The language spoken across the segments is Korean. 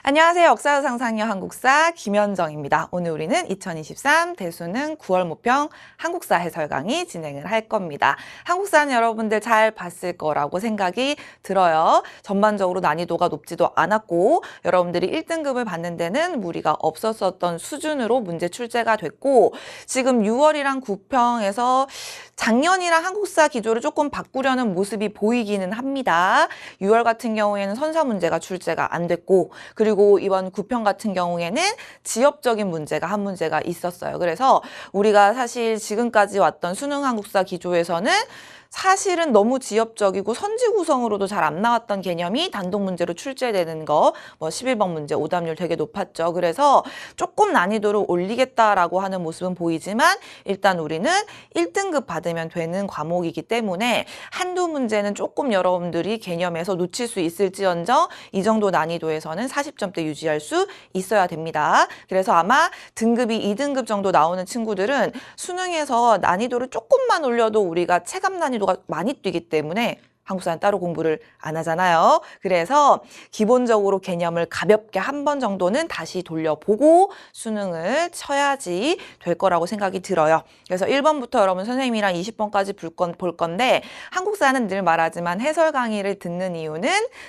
안녕하세요. 역사 상상력 한국사 김현정입니다. 오늘 우리는 2023 대수능 9월 모평 한국사 해설 강의 진행을 할 겁니다. 한국사는 여러분들 잘 봤을 거라고 생각이 들어요. 전반적으로 난이도가 높지도 않았고 여러분들이 1등급을 받는 데는 무리가 없었던 수준으로 문제 출제가 됐고 지금 6월이랑 9평에서 작년이랑 한국사 기조를 조금 바꾸려는 모습이 보이기는 합니다. 6월 같은 경우에는 선사 문제가 출제가 안 됐고 그리고 이번 9평 같은 경우에는 지역적인 문제가 한 문제가 있었어요. 그래서 우리가 사실 지금까지 왔던 수능 한국사 기조에서는 사실은 너무 지엽적이고 선지 구성으로도 잘 안 나왔던 개념이 단독 문제로 출제되는 거, 11번 문제 오답률 되게 높았죠. 그래서 조금 난이도를 올리겠다라고 하는 모습은 보이지만 일단 우리는 1등급 받으면 되는 과목이기 때문에 한두 문제는 조금 여러분들이 개념에서 놓칠 수 있을지언정 이 정도 난이도에서는 40점대 유지할 수 있어야 됩니다. 그래서 아마 등급이 2등급 정도 나오는 친구들은 수능에서 난이도를 조금만 올려도 우리가 체감 난이도가 많이 뛰기 때문에 한국사는 따로 공부를 안 하잖아요. 그래서 기본적으로 개념을 가볍게 한 번 정도는 다시 돌려보고 수능을 쳐야지 될 거라고 생각이 들어요. 그래서 1번부터 여러분 선생님이랑 20번까지 볼 건데 한국사는 늘 말하지만 해설 강의를 듣는 이유는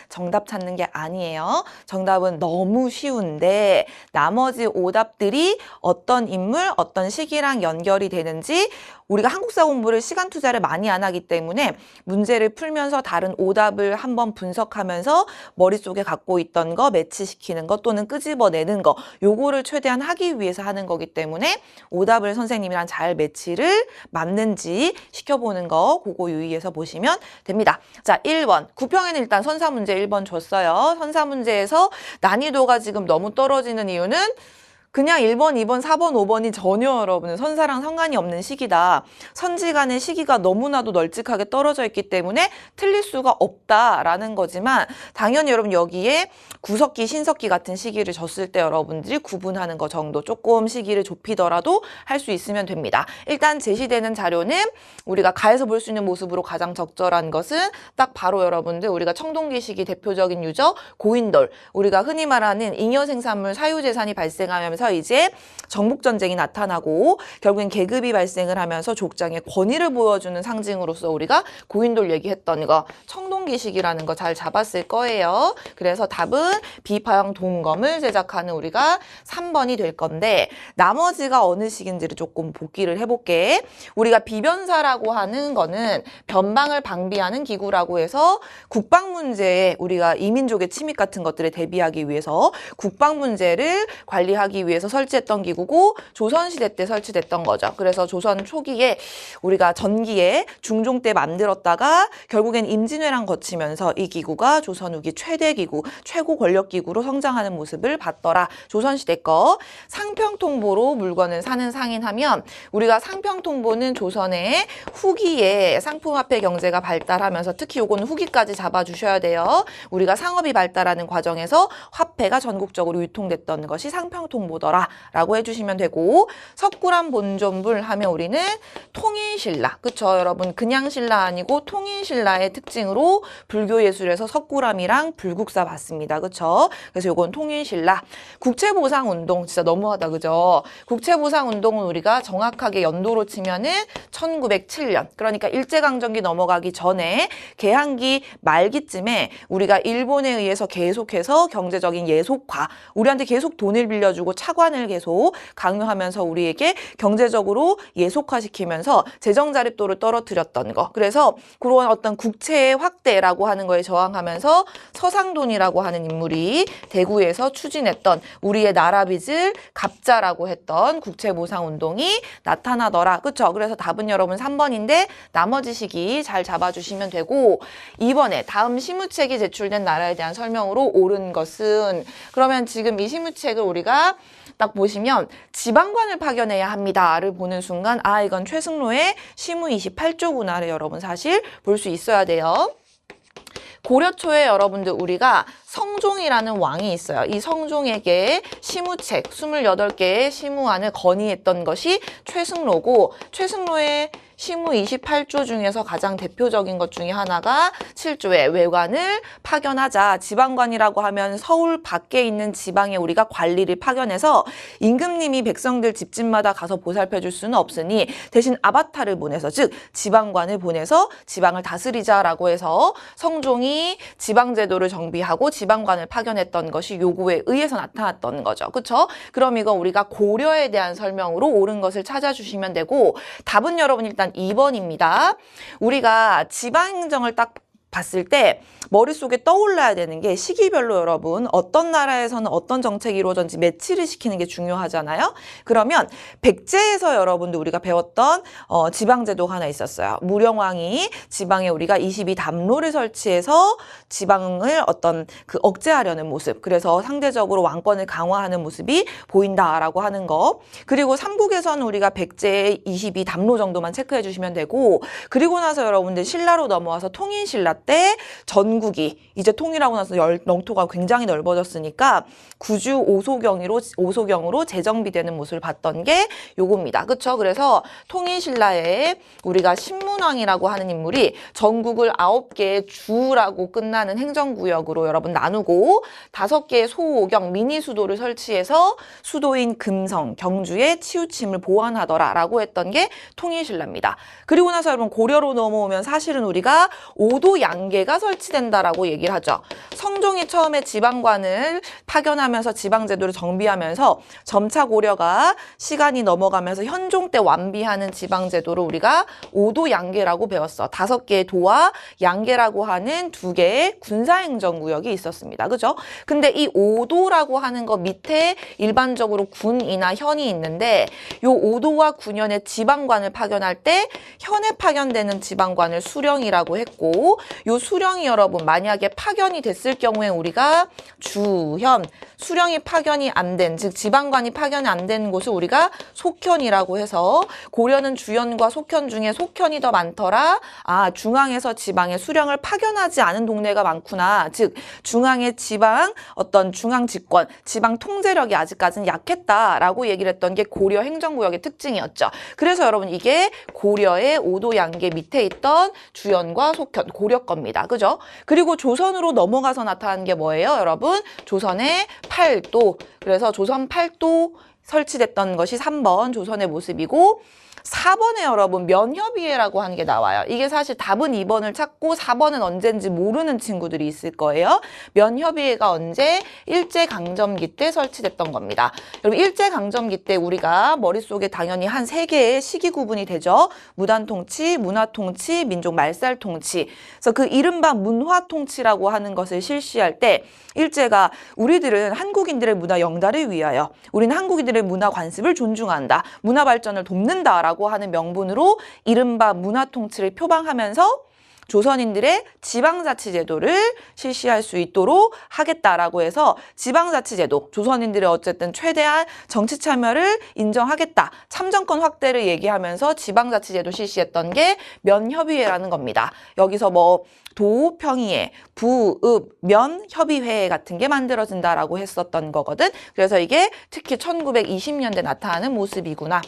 정답 찾는 게 아니에요. 정답은 너무 쉬운데 나머지 오답들이 어떤 인물, 어떤 시기랑 연결이 되는지 우리가 한국사 공부를 시간 투자를 많이 안 하기 때문에 문제를 풀면서 다른 오답을 한번 분석하면서 머릿속에 갖고 있던 거 매치시키는 거 또는 끄집어내는 거 요거를 최대한 하기 위해서 하는 거기 때문에 오답을 선생님이랑 잘 매치를 맞는지 시켜보는 거 그거 유의해서 보시면 됩니다. 자, 1번. 9평에는 일단 선사 문제 1번 줬어요. 선사 문제에서 난이도가 지금 너무 떨어지는 이유는 그냥 1번, 2번, 4번, 5번이 전혀 여러분은 선사랑 상관이 없는 시기다. 선지간의 시기가 너무나도 널찍하게 떨어져 있기 때문에 틀릴 수가 없다라는 거지만 당연히 여러분 여기에 구석기, 신석기 같은 시기를 줬을 때 여러분들이 구분하는 거 정도 조금 시기를 좁히더라도 할 수 있으면 됩니다. 일단 제시되는 자료는 우리가 가에서 볼 수 있는 모습으로 가장 적절한 것은 딱 바로 여러분들 우리가 청동기 시기 대표적인 유적 고인돌 우리가 흔히 말하는 잉여생산물 사유재산이 발생하면서 이제 정복전쟁이 나타나고 결국엔 계급이 발생을 하면서 족장의 권위를 보여주는 상징으로서 우리가 고인돌 얘기했던 거 청동기식이라는 거 잘 잡았을 거예요. 그래서 답은 비파형 동검을 제작하는 우리가 3번이 될 건데 나머지가 어느 식인지를 조금 복기를 해볼게. 우리가 비변사라고 하는 거는 변방을 방비하는 기구라고 해서 국방 문제에 우리가 이민족의 침입 같은 것들에 대비하기 위해서 국방 문제를 관리하기 위해서 설치했던 기구고 조선시대 때 설치됐던 거죠. 그래서 조선 초기에 우리가 전기에 중종 때 만들었다가 결국엔 임진왜란 거치면서 이 기구가 조선 후기 최대 기구, 최고 권력 기구로 성장하는 모습을 봤더라. 조선시대 거. 상평통보로 물건을 사는 상인하면 우리가 상평통보는 조선의 후기에 상품화폐 경제가 발달하면서 특히 요거는 후기까지 잡아주셔야 돼요. 우리가 상업이 발달하는 과정에서 화폐가 전국적으로 유통됐던 것이 상평통보더라 라고 해주시면 되고 석굴암 본존불 하면 우리는 통인신라 그쵸 여러분 그냥 신라 아니고 통인신라의 특징으로 불교예술에서 석굴암이랑 불국사 봤습니다. 그쵸 그래서 요건 통인신라 국채보상운동 진짜 너무하다 그죠 국채보상운동은 우리가 정확하게 연도로 치면은 1907년 그러니까 일제강점기 넘어가기 전에 개항기 말기쯤에 우리가 일본에 의해서 계속해서 경제적인 예속화 우리한테 계속 돈을 빌려주고 차관을 계속 강요하면서 우리에게 경제적으로 예속화시키면서 재정자립도를 떨어뜨렸던 거. 그래서 그런 어떤 국채의 확대라고 하는 거에 저항하면서 서상돈이라고 하는 인물이 대구에서 추진했던 우리의 나라 빚을 갚자라고 했던 국채보상운동이 나타나더라. 그쵸? 그래서 답은 여러분 3번인데 나머지 시기 잘 잡아주시면 되고 2번에 다음 시무책이 제출된 나라에 대한 설명으로 옳은 것은 그러면 지금 이 시무책을 우리가 딱 보시면 지방관을 파견해야 합니다를 보는 순간 아 이건 최승로의 시무 28조구나를 여러분 사실 볼 수 있어야 돼요. 고려 초에 여러분들 우리가 성종이라는 왕이 있어요. 이 성종에게 시무책 28개의 시무안을 건의했던 것이 최승로고 최승로의 시무 28조 중에서 가장 대표적인 것 중에 하나가 7조의 외관을 파견하자. 지방관이라고 하면 서울 밖에 있는 지방에 우리가 관리를 파견해서 임금님이 백성들 집집마다 가서 보살펴 줄 수는 없으니 대신 아바타를 보내서, 즉 지방관을 보내서 지방을 다스리자라고 해서 성종이 지방제도를 정비하고 지방관을 파견했던 것이 요구에 의해서 나타났던 거죠. 그렇죠? 그럼 이거 우리가 고려에 대한 설명으로 옳은 것을 찾아주시면 되고, 답은 여러분 일단 2번입니다. 우리가 지방행정을 딱 봤을 때 머릿속에 떠올라야 되는 게 시기별로 여러분 어떤 나라에서는 어떤 정책이 이루어졌는지 매치를 시키는 게 중요하잖아요. 그러면 백제에서 여러분들 우리가 배웠던 지방제도가 하나 있었어요. 무령왕이 지방에 우리가 22담로를 설치해서 지방을 어떤 그 억제하려는 모습, 그래서 상대적으로 왕권을 강화하는 모습이 보인다라고 하는 거. 그리고 삼국에서는 우리가 백제의 22담로 정도만 체크해 주시면 되고, 그리고 나서 여러분들 신라로 넘어와서 통인신라 때 전국이 이제 통일하고 나서 영토가 굉장히 넓어졌으니까 구주 오소경으로 재정비되는 모습을 봤던 게 요겁니다. 그렇죠? 그래서 통일신라에 우리가 신문왕이라고 하는 인물이 전국을 9개의 주라고 끝나는 행정구역으로 여러분 나누고 5개의 소오경 미니 수도를 설치해서 수도인 금성, 경주의 치우침을 보완하더라라고 했던 게 통일신라입니다. 그리고 나서 여러분 고려로 넘어오면 사실은 우리가 5도 양계가 설치된다라고 얘기를 하죠. 성종이 처음에 지방관을 파견하면서 지방제도를 정비하면서 점차 고려가 시간이 넘어가면서 현종 때 완비하는 지방제도를 우리가 5도 양계라고 배웠어. 5개의 도와 양계라고 하는 2개의 군사행정구역이 있었습니다. 그죠? 근데 이 5도라고 하는 거 밑에 일반적으로 군이나 현이 있는데 요 5도와 군현의 지방관을 파견할 때 현에 파견되는 지방관을 수령이라고 했고, 요 수령이 여러분 만약에 파견이 됐을 경우에 우리가 주현, 수령이 파견이 안 된, 즉 지방관이 파견이 안 된 곳을 우리가 속현이라고 해서 고려는 주현과 속현 중에 속현이 더 많더라. 아, 중앙에서 지방에 수령을 파견하지 않은 동네가 많구나. 즉 중앙의 지방 어떤 중앙 집권, 지방 통제력이 아직까지는 약했다라고 얘기를 했던 게 고려 행정구역의 특징이었죠. 그래서 여러분 이게 고려의 5도 양계 밑에 있던 주현과 속현, 고려 겁니다. 그죠? 그리고 조선으로 넘어가서 나타난 게 뭐예요, 여러분? 조선의 8도. 그래서 조선 8도 설치됐던 것이 3번 조선의 모습이고, 4번에 여러분 면협의회라고 하는 게 나와요. 이게 사실 답은 2번을 찾고 4번은 언제인지 모르는 친구들이 있을 거예요. 면협의회가 언제? 일제강점기 때 설치됐던 겁니다. 여러분 일제강점기 때 우리가 머릿속에 당연히 한 3개의 시기 구분이 되죠. 무단통치, 문화통치, 민족말살통치. 그래서 그 이른바 문화통치라고 하는 것을 실시할 때 일제가 우리들은 한국인들의 문화 영달을 위하여, 우리는 한국인들의 문화 관습을 존중한다, 문화 발전을 돕는다라고 하는 명분으로 이른바 문화통치를 표방하면서 조선인들의 지방자치제도를 실시할 수 있도록 하겠다라고 해서 지방자치제도, 조선인들의 어쨌든 최대한 정치 참여를 인정하겠다, 참정권 확대를 얘기하면서 지방자치제도 실시했던 게 면협의회라는 겁니다. 여기서 뭐 도, 평의회, 부, 읍, 면, 협의회 같은 게 만들어진다라고 했었던 거거든. 그래서 이게 특히 1920년대 나타나는 모습이구나.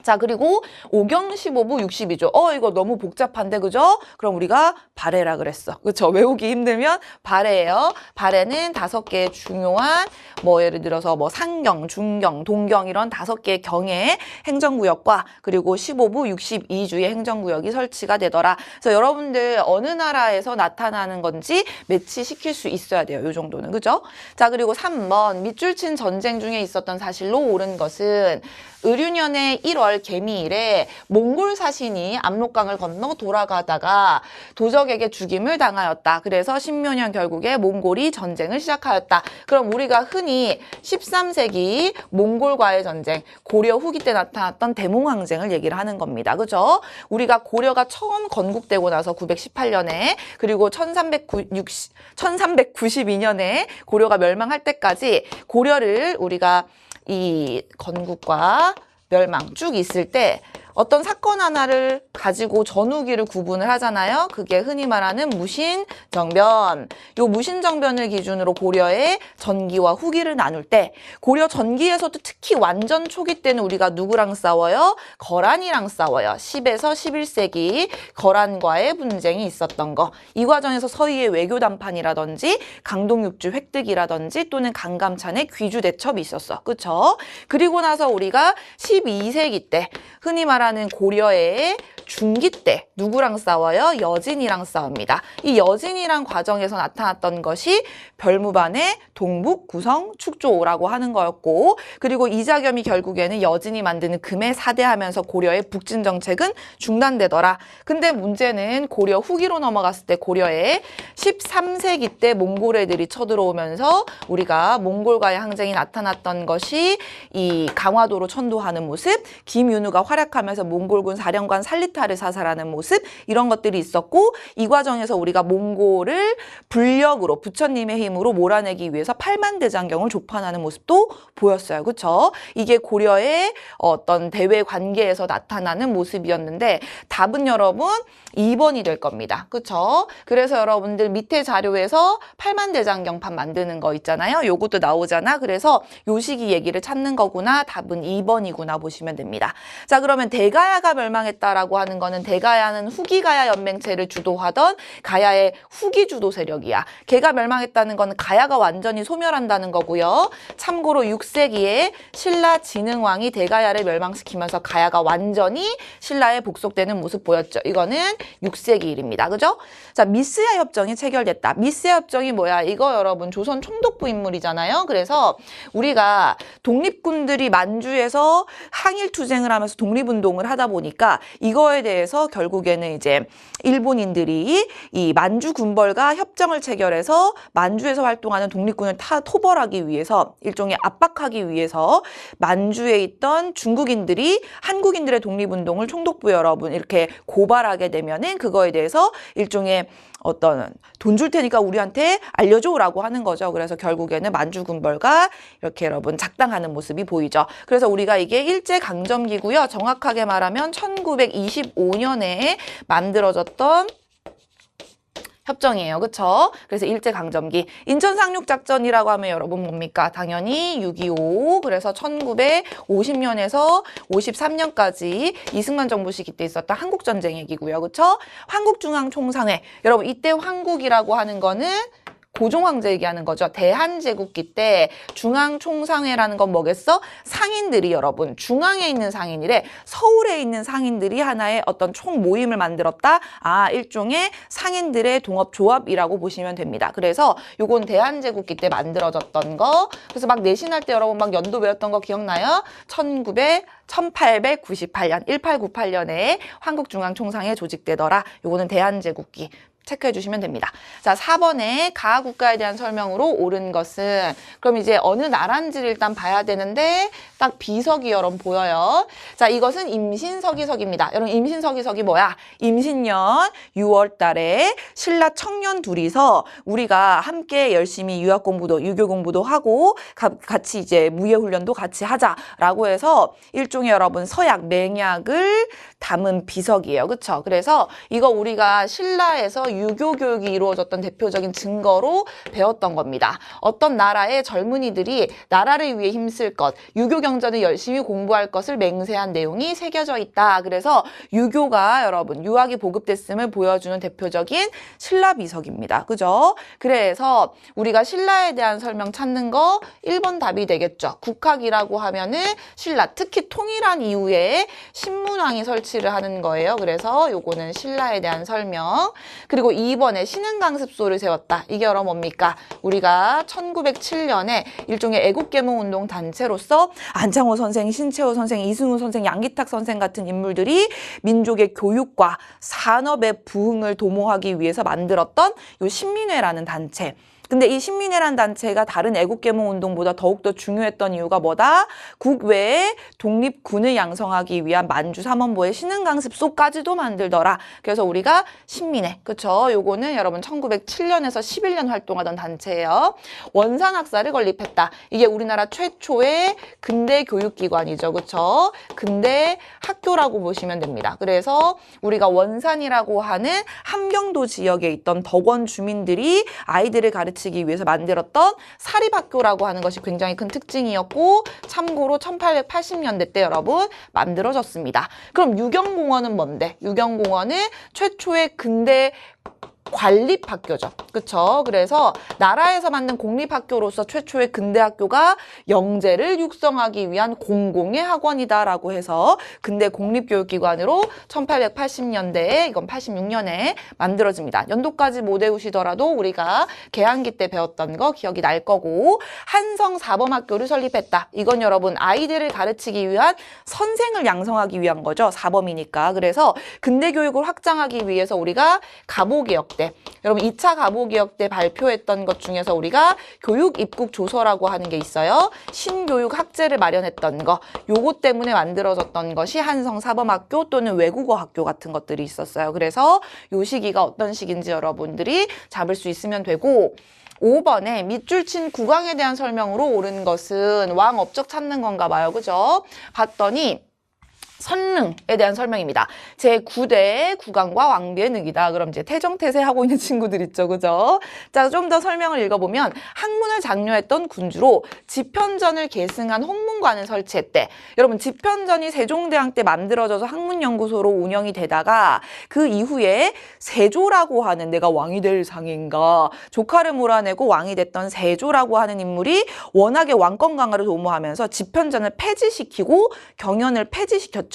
자, 그리고 오경 15부 62조. 이거 너무 복잡한데, 그죠? 그럼 우리가 발해라 그랬어. 그쵸? 외우기 힘들면 발해예요. 발해는 5개의 중요한, 뭐, 예를 들어서 뭐, 상경, 중경, 동경 이런 5개의 경의 행정구역과 그리고 15부 62주의 행정구역이 설치가 되더라. 그래서 여러분들 어느 나라에서 나타나는 건지 매치시킬 수 있어야 돼요. 요 정도는. 그죠? 자, 그리고 3번. 밑줄 친 전쟁 중에 있었던 사실로 옳은 것은 을유년의 1월 개미일에 몽골 사신이 압록강을 건너 돌아가다가 도적에게 죽임을 당하였다. 그래서 신묘년 결국에 몽골이 전쟁을 시작하였다. 그럼 우리가 흔히 13세기 몽골과의 전쟁, 고려 후기 때 나타났던 대몽항쟁을 얘기를 하는 겁니다. 그죠? 우리가 고려가 처음 건국되고 나서 918년에 그리고 1392년에 고려가 멸망할 때까지 고려를 우리가 이 건국과 멸망 쭉 있을 때 어떤 사건 하나를 가지고 전후기를 구분을 하잖아요. 그게 흔히 말하는 무신정변. 요 무신정변을 기준으로 고려의 전기와 후기를 나눌 때 고려 전기에서도 특히 완전 초기 때는 우리가 누구랑 싸워요? 거란이랑 싸워요. 10에서 11세기 거란과의 분쟁이 있었던 거. 이 과정에서 서희의 외교 담판이라든지 강동육주 획득이라든지 또는 강감찬의 귀주 대첩이 있었어. 그쵸? 그리고 나서 우리가 12세기 때 흔히 말하는 고려의 중기 때 누구랑 싸워요? 여진이랑 싸웁니다. 이 여진이랑 과정에서 나타났던 것이 별무반의 동북 구성 축조라고 하는 거였고, 그리고 이자겸이 결국에는 여진이 만드는 금에 사대하면서 고려의 북진 정책은 중단되더라. 근데 문제는 고려 후기로 넘어갔을 때 고려의 13세기 때 몽골 애들이 쳐들어오면서 우리가 몽골과의 항쟁이 나타났던 것이 이 강화도로 천도하는 모습, 김윤우가 활약하면서 몽골군 사령관 살리타를 사살하는 모습, 이런 것들이 있었고, 이 과정에서 우리가 몽골을 불력으로 부처님의 힘으로 몰아내기 위해서 8만 대장경을 조판하는 모습도 보였어요. 그쵸? 이게 고려의 어떤 대외 관계에서 나타나는 모습이었는데 답은 여러분 2번이 될 겁니다. 그쵸? 그래서 여러분들 밑에 자료에서 8만 대장경판 만드는 거 있잖아요. 요것도 나오잖아. 그래서 요 시기 얘기를 찾는 거구나. 답은 2번이구나 보시면 됩니다. 자, 그러면 대가야가 멸망했다라고 하는 거는 대가야는 후기가야 연맹체를 주도하던 가야의 후기 주도 세력이야. 걔가 멸망했다는 거는 가야가 완전히 소멸한다는 거고요. 참고로 6세기에 신라 진흥왕이 대가야를 멸망시키면서 가야가 완전히 신라에 복속되는 모습 보였죠. 이거는 6세기 일입니다. 그죠? 자, 미스야 협정이 체결됐다. 미스야 협정이 뭐야? 이거 여러분 조선 총독부 인물이잖아요. 그래서 우리가 독립군들이 만주에서 항일투쟁을 하면서 독립운동을 하다 보니까 이거에 대해서 결국에는 이제 일본인들이 이 만주 군벌과 협정을 체결해서 만주에서 활동하는 독립군을 토벌하기 위해서 일종의 압박하기 위해서 만주에 있던 중국인들이 한국인들의 독립운동을 총독부 여러분 이렇게 고발하게 되면은 그거에 대해서 일종의 어떤 돈 줄 테니까 우리한테 알려줘라고 하는 거죠. 그래서 결국에는 만주 군벌과 이렇게 여러분 작당하는 모습이 보이죠. 그래서 우리가 이게 일제강점기고요. 정확하게 말하면 1925년에 만들어졌던 협정이에요. 그쵸? 그래서 일제강점기. 인천상륙작전이라고 하면 여러분 뭡니까? 당연히 6.25. 그래서 1950년에서 53년까지 이승만 정부 시기 때 있었던 한국전쟁 얘기고요. 그쵸? 한국중앙총상회. 여러분 이때 황국이라고 하는 거는 고종황제 얘기하는 거죠. 대한제국기 때 중앙총상회라는 건 뭐겠어? 상인들이 여러분 중앙에 있는 상인이래. 서울에 있는 상인들이 하나의 어떤 총 모임을 만들었다. 아, 일종의 상인들의 동업조합이라고 보시면 됩니다. 그래서 요건 대한제국기 때 만들어졌던 거. 그래서 막 내신할 때 여러분 막 연도 외웠던 거 기억나요? 1898년 1898년에 한국중앙총상회 조직되더라. 요거는 대한제국기. 체크해 주시면 됩니다. 자, 4번에 가국가에 대한 설명으로 옳은 것은 그럼 이제 어느 나라인지를 일단 봐야 되는데 딱 비석이 여러분 보여요. 자, 이것은 임신서기석입니다. 여러분 임신서기석이 뭐야? 임신년 6월 달에 신라 청년 둘이서 우리가 함께 열심히 유학 공부도 유교 공부도 하고 같이 이제 무예 훈련도 같이 하자라고 해서 일종의 여러분 서약 맹약을 담은 비석이에요. 그렇죠? 그래서 이거 우리가 신라에서 유교 교육이 이루어졌던 대표적인 증거로 배웠던 겁니다. 어떤 나라의 젊은이들이 나라를 위해 힘쓸 것, 유교 경전을 열심히 공부할 것을 맹세한 내용이 새겨져 있다. 그래서 유교가 여러분 유학이 보급됐음을 보여주는 대표적인 신라 비석입니다. 그죠? 그래서 우리가 신라에 대한 설명 찾는 거 1번 답이 되겠죠. 국학이라고 하면은 신라, 특히 통일한 이후에 신문왕이 설치를 하는 거예요. 그래서 요거는 신라에 대한 설명. 그리고 2번에 신흥강습소를 세웠다. 이게 여러 뭡니까? 우리가 1907년에 일종의 애국계몽운동 단체로서 안창호 선생, 신채호 선생, 이승우 선생, 양기탁 선생 같은 인물들이 민족의 교육과 산업의 부흥을 도모하기 위해서 만들었던 요 신민회라는 단체. 근데 이 신민회란 단체가 다른 애국계몽 운동보다 더욱더 중요했던 이유가 뭐다? 국외에 독립군을 양성하기 위한 만주 삼원보의 신흥강습소까지도 만들더라. 그래서 우리가 신민회, 그쵸? 요거는 여러분 1907년에서 11년 활동하던 단체예요. 원산학사를 건립했다. 이게 우리나라 최초의 근대 교육기관이죠. 그쵸? 근대 학교라고 보시면 됩니다. 그래서 우리가 원산이라고 하는 함경도 지역에 있던 덕원 주민들이 아이들을 가르치기 위해서 만들었던 사립학교라고 하는 것이 굉장히 큰 특징이었고, 참고로 1880년대 때 여러분 만들어졌습니다. 그럼 유경공원은 뭔데? 유경공원은 최초의 근대 관립학교죠. 그쵸? 그래서 나라에서 만든 공립학교로서 최초의 근대학교가 영재를 육성하기 위한 공공의 학원이다라고 해서 근대 공립교육기관으로 1880년대에, 이건 86년에 만들어집니다. 연도까지 못 외우시더라도 우리가 개항기 때 배웠던 거 기억이 날 거고, 한성사범학교를 설립했다. 이건 여러분 아이들을 가르치기 위한 선생을 양성하기 위한 거죠. 사범이니까. 그래서 근대교육을 확장하기 위해서 우리가 가보개혁 때, 여러분 2차 가보개혁 때 발표했던 것 중에서 우리가 교육입국조서라고 하는 게 있어요. 신교육 학제를 마련했던 거, 요거 때문에 만들어졌던 것이 한성사범학교 또는 외국어 학교 같은 것들이 있었어요. 그래서 요 시기가 어떤 시기인지 여러분들이 잡을 수 있으면 되고, 5번에 밑줄 친 국왕에 대한 설명으로 옳은 것은 왕 업적 찾는 건가 봐요. 그죠? 봤더니 선릉에 대한 설명입니다. 제9대 국왕과 왕비의 늑이다. 그럼 이제 태정태세 하고 있는 친구들 있죠. 그죠? 자, 좀 더 설명을 읽어보면 학문을 장려했던 군주로 집현전을 계승한 홍문관을 설치했대. 여러분 집현전이 세종대왕 때 만들어져서 학문연구소로 운영이 되다가 그 이후에 세조라고 하는, 내가 왕이 될 상인가, 조카를 몰아내고 왕이 됐던 세조라고 하는 인물이 워낙에 왕권 강화를 도모하면서 집현전을 폐지시키고 경연을 폐지시켰죠.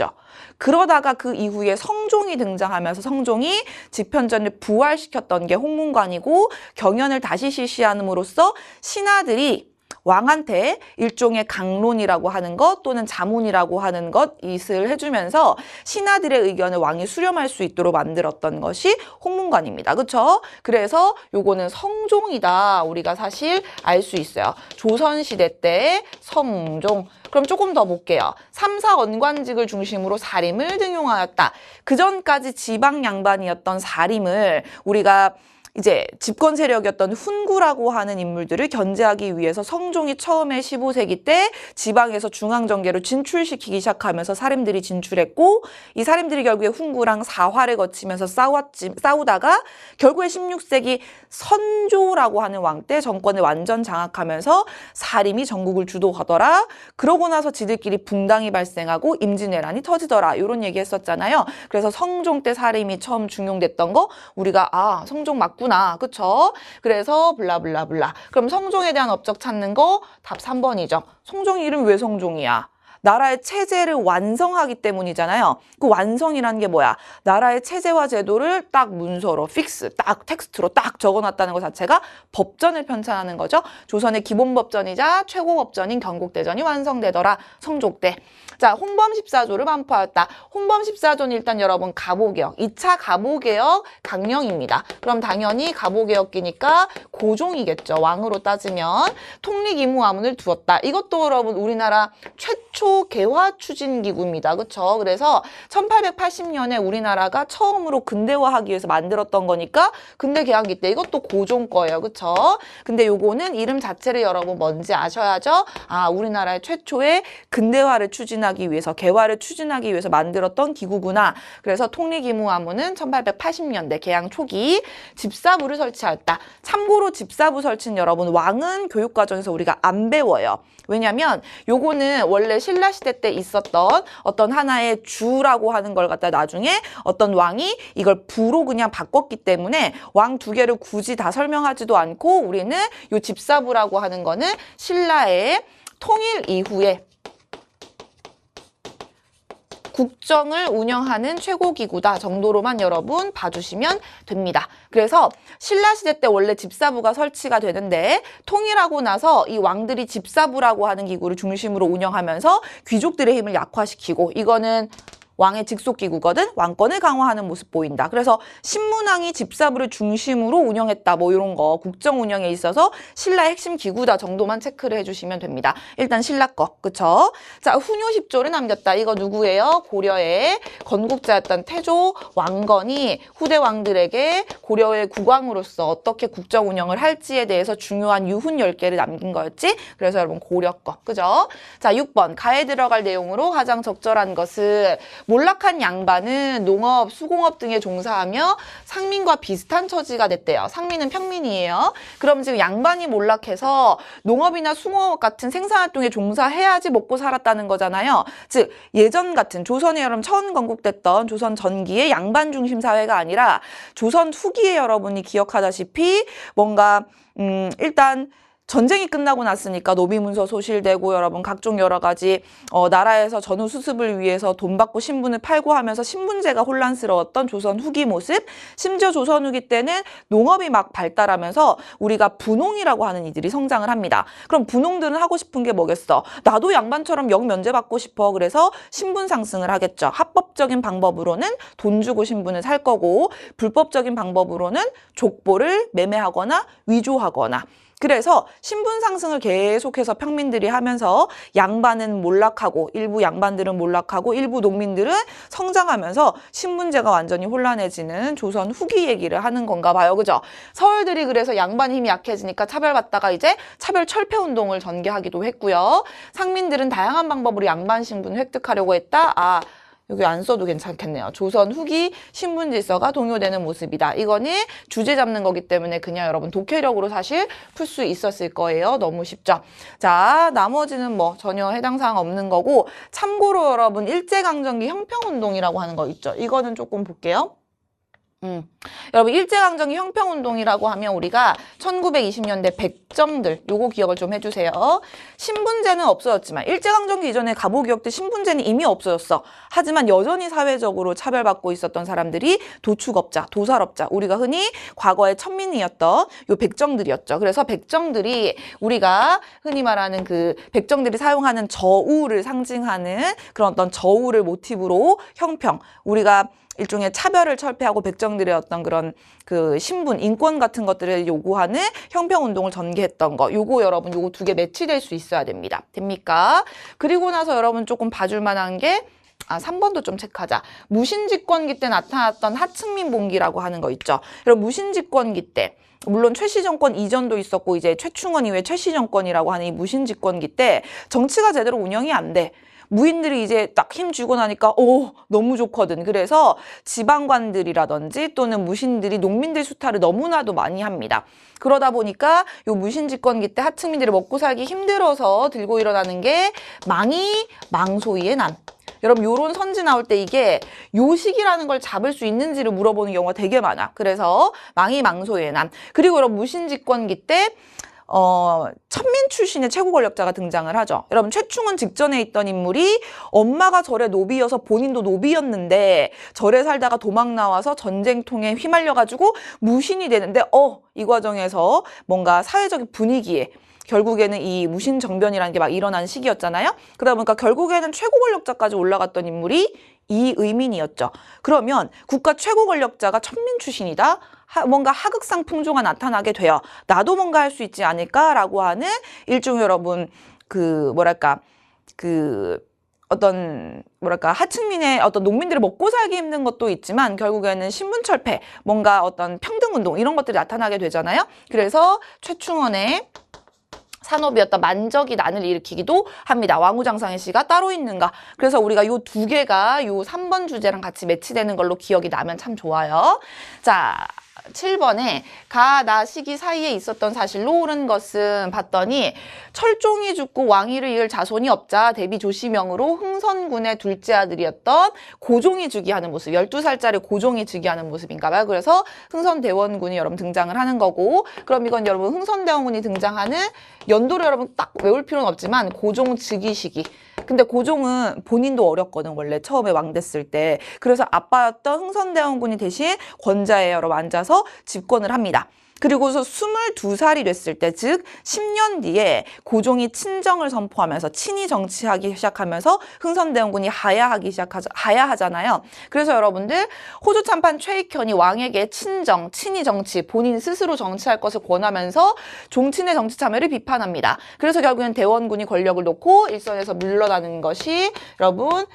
그러다가 그 이후에 성종이 등장하면서 성종이 집현전을 부활시켰던 게 홍문관이고, 경연을 다시 실시함으로써 신하들이 왕한테 일종의 강론이라고 하는 것 또는 자문이라고 하는 것을 해주면서 신하들의 의견을 왕이 수렴할 수 있도록 만들었던 것이 홍문관입니다. 그쵸? 그래서 요거는 성종이다. 우리가 사실 알 수 있어요. 조선시대 때 성종. 그럼 조금 더 볼게요. 3사 언관직을 중심으로 사림을 등용하였다. 그전까지 지방 양반이었던 사림을 우리가 이제 집권 세력이었던 훈구라고 하는 인물들을 견제하기 위해서 성종이 처음에 15세기 때 지방에서 중앙정계로 진출시키기 시작하면서 사림들이 진출했고, 이 사림들이 결국에 훈구랑 사화를 거치면서 싸우다가 결국에 16세기 선조라고 하는 왕 때 정권을 완전 장악하면서 사림이 전국을 주도하더라. 그러고 나서 지들끼리 붕당이 발생하고 임진왜란이 터지더라. 이런 얘기 했었잖아요. 그래서 성종 때 사림이 처음 중용됐던 거 우리가 성종 맞구나. 그쵸? 그래서 블라블라블라. 그럼 성종에 대한 업적 찾는 거 답 3번이죠. 성종 이름 왜 성종이야? 나라의 체제를 완성하기 때문이잖아요. 그 완성이라는 게 뭐야? 나라의 체제와 제도를 딱 문서로 픽스, 딱 텍스트로 딱 적어놨다는 것 자체가 법전을 편찬하는 거죠. 조선의 기본법전이자 최고법전인 경국대전이 완성되더라. 성종 때. 자, 홍범14조를 반포하였다. 홍범14조는 일단 여러분 가보개혁, 2차 가보개혁 강령입니다. 그럼 당연히 가보개혁기니까 고종이겠죠. 왕으로 따지면. 통립의무화문을 두었다. 이것도 여러분 우리나라 최초 개화 추진 기구입니다. 그렇죠? 그래서 1880년에 우리나라가 처음으로 근대화하기 위해서 만들었던 거니까 근대 개항기 때 이것도 고종 거예요. 그렇죠? 근데 요거는 이름 자체를 여러분 뭔지 아셔야죠. 우리나라의 최초의 근대화를 추진하기 위해서, 개화를 추진하기 위해서 만들었던 기구구나. 그래서 통립의무화문은 1880년대 개항 초기 집사부를 설치하였다. 참고로 집사부 설치는 여러분 왕은 교육과정에서 우리가 안 배워요. 왜냐면 요거는 원래 신라시대 때 있었던 어떤 하나의 주라고 하는 걸 갖다 나중에 어떤 왕이 이걸 부로 그냥 바꿨기 때문에 왕 두 개를 굳이 다 설명하지도 않고 우리는 요 집사부라고 하는 거는 신라의 통일 이후에 국정을 운영하는 최고기구다 정도로만 여러분 봐주시면 됩니다. 그래서 신라시대 때 원래 집사부가 설치가 되는데 통일하고 나서 이 왕들이 집사부라고 하는 기구를 중심으로 운영하면서 귀족들의 힘을 약화시키고, 이거는 왕의 직속기구거든. 왕권을 강화하는 모습 보인다. 그래서 신문왕이 집사부를 중심으로 운영했다. 뭐 이런 거 국정 운영에 있어서 신라의 핵심 기구다 정도만 체크를 해주시면 됩니다. 일단 신라 거. 그쵸? 자, 훈요 10조를 남겼다. 이거 누구예요? 고려의 건국자였던 태조 왕건이 후대 왕들에게 고려의 국왕으로서 어떻게 국정 운영을 할지에 대해서 중요한 유훈 10개를 남긴 거였지. 그래서 여러분 고려 거. 그죠? 자, 6번 가에 들어갈 내용으로 가장 적절한 것은 몰락한 양반은 농업, 수공업 등에 종사하며 상민과 비슷한 처지가 됐대요. 상민은 평민이에요. 그럼 지금 양반이 몰락해서 농업이나 수공업 같은 생산활동에 종사해야지 먹고 살았다는 거잖아요. 즉 예전 같은 조선에 여러분 처음 건국됐던 조선 전기의 양반 중심 사회가 아니라 조선 후기에 여러분이 기억하다시피 뭔가 일단 전쟁이 끝나고 났으니까 노비문서 소실되고 여러분 각종 여러 가지 나라에서 전후 수습을 위해서 돈 받고 신분을 팔고 하면서 신분제가 혼란스러웠던 조선 후기 모습, 심지어 조선 후기 때는 농업이 막 발달하면서 우리가 분홍이라고 하는 이들이 성장을 합니다. 그럼 분홍들은 하고 싶은 게 뭐겠어? 나도 양반처럼 역면제 받고 싶어. 그래서 신분 상승을 하겠죠. 합법적인 방법으로는 돈 주고 신분을 살 거고 불법적인 방법으로는 족보를 매매하거나 위조하거나 그래서 신분 상승을 계속해서 평민들이 하면서 양반은 몰락하고 일부 양반들은 몰락하고 일부 농민들은 성장하면서 신분제가 완전히 혼란해지는 조선 후기 얘기를 하는 건가 봐요. 그죠? 서울들이 그래서 양반 힘이 약해지니까 차별받다가 이제 차별 철폐 운동을 전개하기도 했고요. 상민들은 다양한 방법으로 양반 신분을 획득하려고 했다. 여기 안 써도 괜찮겠네요. 조선 후기 신분 질서가 동요되는 모습이다. 이거는 주제 잡는 거기 때문에 그냥 여러분 독해력으로 사실 풀 수 있었을 거예요. 너무 쉽죠? 자, 나머지는 뭐 전혀 해당 사항 없는 거고 참고로 여러분 일제강점기 형평운동이라고 하는 거 있죠. 이거는 조금 볼게요. 여러분 일제강점기 형평운동이라고 하면 우리가 1920년대 백정들 요거 기억을 좀 해주세요. 신분제는 없어졌지만 일제강점기 이전에 가보기역 때 신분제는 이미 없어졌어. 하지만 여전히 사회적으로 차별받고 있었던 사람들이 도축업자, 도살업자 우리가 흔히 과거에 천민이었던 요 백정들이었죠. 그래서 백정들이 우리가 흔히 말하는 그 백정들이 사용하는 저우를 상징하는 그런 어떤 저우를 모티브로 형평 우리가 일종의 차별을 철폐하고 백정들의 어떤 그런 그 신분, 인권 같은 것들을 요구하는 형평운동을 전개했던 거. 요거 여러분 요거 두 개 매치될 수 있어야 됩니다. 됩니까? 그리고 나서 여러분 조금 봐줄 만한 게 3번도 좀 체크하자. 무신집권기 때 나타났던 하층민 봉기라고 하는 거 있죠. 여러분 무신집권기 때 물론 최씨 정권 이전도 있었고 이제 최충원 이후에 최씨 정권이라고 하는 이 무신집권기 때 정치가 제대로 운영이 안 돼. 무인들이 이제 딱 힘 주고 나니까 너무 좋거든. 그래서 지방관들이라든지 또는 무신들이 농민들 수탈을 너무나도 많이 합니다. 그러다 보니까 요 무신집권기 때 하층민들이 먹고 살기 힘들어서 들고 일어나는 게 망이 망소이의 난. 여러분 요런 선지 나올 때 이게 요식이라는 걸 잡을 수 있는지를 물어보는 경우가 되게 많아. 그래서 망이 망소의 난. 그리고 여러분 무신집권기 때 천민 출신의 최고 권력자가 등장을 하죠. 여러분 최충원 직전에 있던 인물이 엄마가 절의 노비여서 본인도 노비였는데 절에 살다가 도망 나와서 전쟁통에 휘말려가지고 무신이 되는데 이 과정에서 뭔가 사회적인 분위기에 결국에는 이 무신정변이라는 게 막 일어난 시기였잖아요. 그러다 보니까 결국에는 최고 권력자까지 올라갔던 인물이 이의민이었죠. 그러면 국가 최고 권력자가 천민 출신이다? 뭔가 하극상 풍조가 나타나게 되어 나도 뭔가 할 수 있지 않을까라고 하는 일종의 여러분 하층민의 어떤 농민들이 먹고 살기 힘든 것도 있지만 결국에는 신분철폐, 뭔가 어떤 평등운동 이런 것들이 나타나게 되잖아요. 그래서 최충원의 산업이었던 만적이 난을 일으키기도 합니다. 왕후장상의 시가 따로 있는가. 그래서 우리가 요 두 개가 요 3번 주제랑 같이 매치되는 걸로 기억이 나면 참 좋아요. 자, 7번에 가, 나 시기 사이에 있었던 사실로 옳은 것은 봤더니 철종이 죽고 왕위를 이을 자손이 없자 대비 조시명으로 흥선군의 둘째 아들이었던 고종이 즉위하는 모습, 12살짜리 고종이 즉위하는 모습인가 봐요. 그래서 흥선대원군이 여러분 등장을 하는 거고, 그럼 이건 여러분 흥선대원군이 등장하는 연도를 여러분 딱 외울 필요는 없지만 고종 즉위 시기. 근데 고종은 본인도 어렸거든, 원래 처음에 왕 됐을 때. 그래서 아빠였던 흥선대원군이 대신 권좌에 여러분 앉아서 집권을 합니다. 그리고서 22살이 됐을 때, 즉 10년 뒤에 고종이 친정을 선포하면서 친이 정치하기 시작하면서 흥선대원군이 하야하잖아요. 그래서 여러분들 호주 참판 최익현이 왕에게 친이 정치, 본인 스스로 정치할 것을 권하면서 종친의 정치 참여를 비판합니다. 그래서 결국엔 대원군이 권력을 놓고 일선에서 물러나는 것이 여러분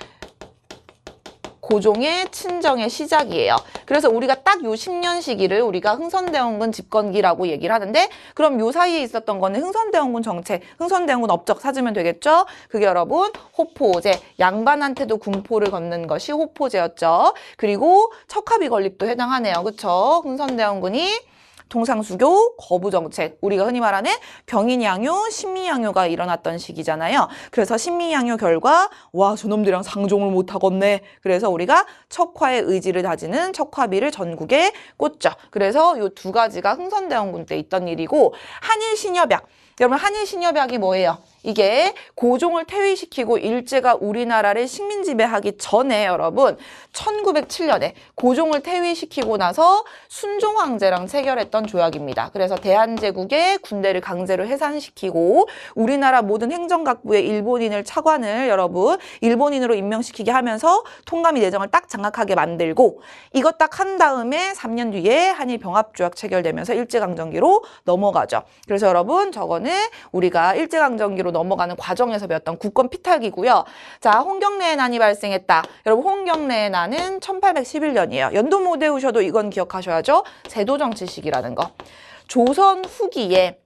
고종의 친정의 시작이에요. 그래서 우리가 딱 요 10년 시기를 우리가 흥선대원군 집권기라고 얘기를 하는데, 그럼 요 사이에 있었던 거는 흥선대원군 정책, 흥선대원군 업적 찾으면 되겠죠? 그게 여러분 호포제, 양반한테도 군포를 걷는 것이 호포제였죠. 그리고 척하비 건립도 해당하네요. 그쵸? 흥선대원군이 통상수교, 거부정책, 우리가 흔히 말하는 병인양요, 신미양요가 일어났던 시기잖아요. 그래서 신미양요 결과 와 저놈들이랑 상종을 못하겠네. 그래서 우리가 척화의 의지를 다지는 척화비를 전국에 꽂죠. 그래서 요 두 가지가 흥선대원군 때 있던 일이고, 한일신협약. 여러분 한일신협약이 뭐예요? 이게 고종을 퇴위시키고 일제가 우리나라를 식민 지배하기 전에 여러분 1907년에 고종을 퇴위시키고 나서 순종황제랑 체결했던 조약입니다. 그래서 대한제국의 군대를 강제로 해산시키고 우리나라 모든 행정각부의 일본인을 차관을 여러분 일본인으로 임명시키게 하면서 통감이 내정을 딱 장악하게 만들고, 이거 딱 한 다음에 3년 뒤에 한일병합조약 체결되면서 일제강점기로 넘어가죠. 그래서 여러분 저거는 우리가 일제강점기로 넘어가는 과정에서 배웠던 국권 피탈기고요. 자, 홍경래의 난이 발생했다. 여러분 홍경래의 난은 1811년이에요. 연도 못 외우셔도 이건 기억하셔야죠. 세도정치 시기라는 거. 조선 후기에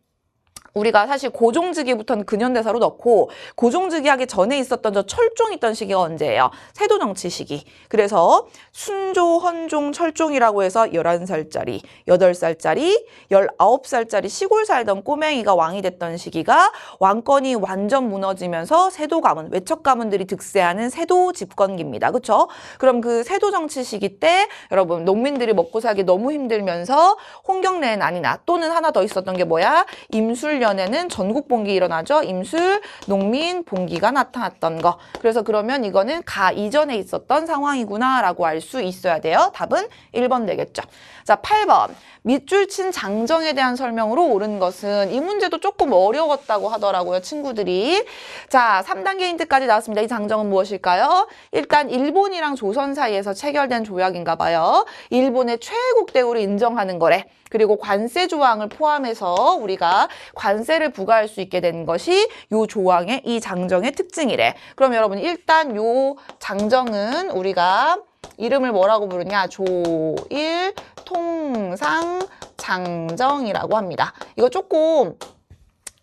우리가 사실 고종즉위부터는 근현대사로 넣고 고종즉위 하기 전에 있었던 저 철종 있던 시기가 언제예요? 세도정치 시기. 그래서 순조, 헌종, 철종이라고 해서 11살짜리, 8살짜리, 19살짜리 시골 살던 꼬맹이가 왕이 됐던 시기가 왕권이 완전 무너지면서 세도 가문, 외척 가문들이 득세하는 세도 집권기입니다. 그렇죠? 그럼 그 세도정치 시기 때 여러분 농민들이 먹고 살기 너무 힘들면서 홍경래의 난이나 또는 하나 더 있었던 게 뭐야? 임술년에는 전국봉기 일어나죠. 임술, 농민, 봉기가 나타났던 거. 그래서 그러면 이거는 가 이전에 있었던 상황이구나 라고 알 수 있어야 돼요. 답은 1번 되겠죠. 자, 8번. 밑줄 친 장정에 대한 설명으로 옳은 것은, 이 문제도 조금 어려웠다고 하더라고요, 친구들이. 자, 3단계 힌트까지 나왔습니다. 이 장정은 무엇일까요? 일단 일본이랑 조선 사이에서 체결된 조약인가 봐요. 일본의 최애국 대우를 인정하는 거래. 그리고 관세 조항을 포함해서 우리가 관세를 부과할 수 있게 된 것이 요 조항의 이 장정의 특징이래. 그럼 여러분 일단 요 장정은 우리가 이름을 뭐라고 부르냐? 조일통상장정이라고 합니다. 이거 조금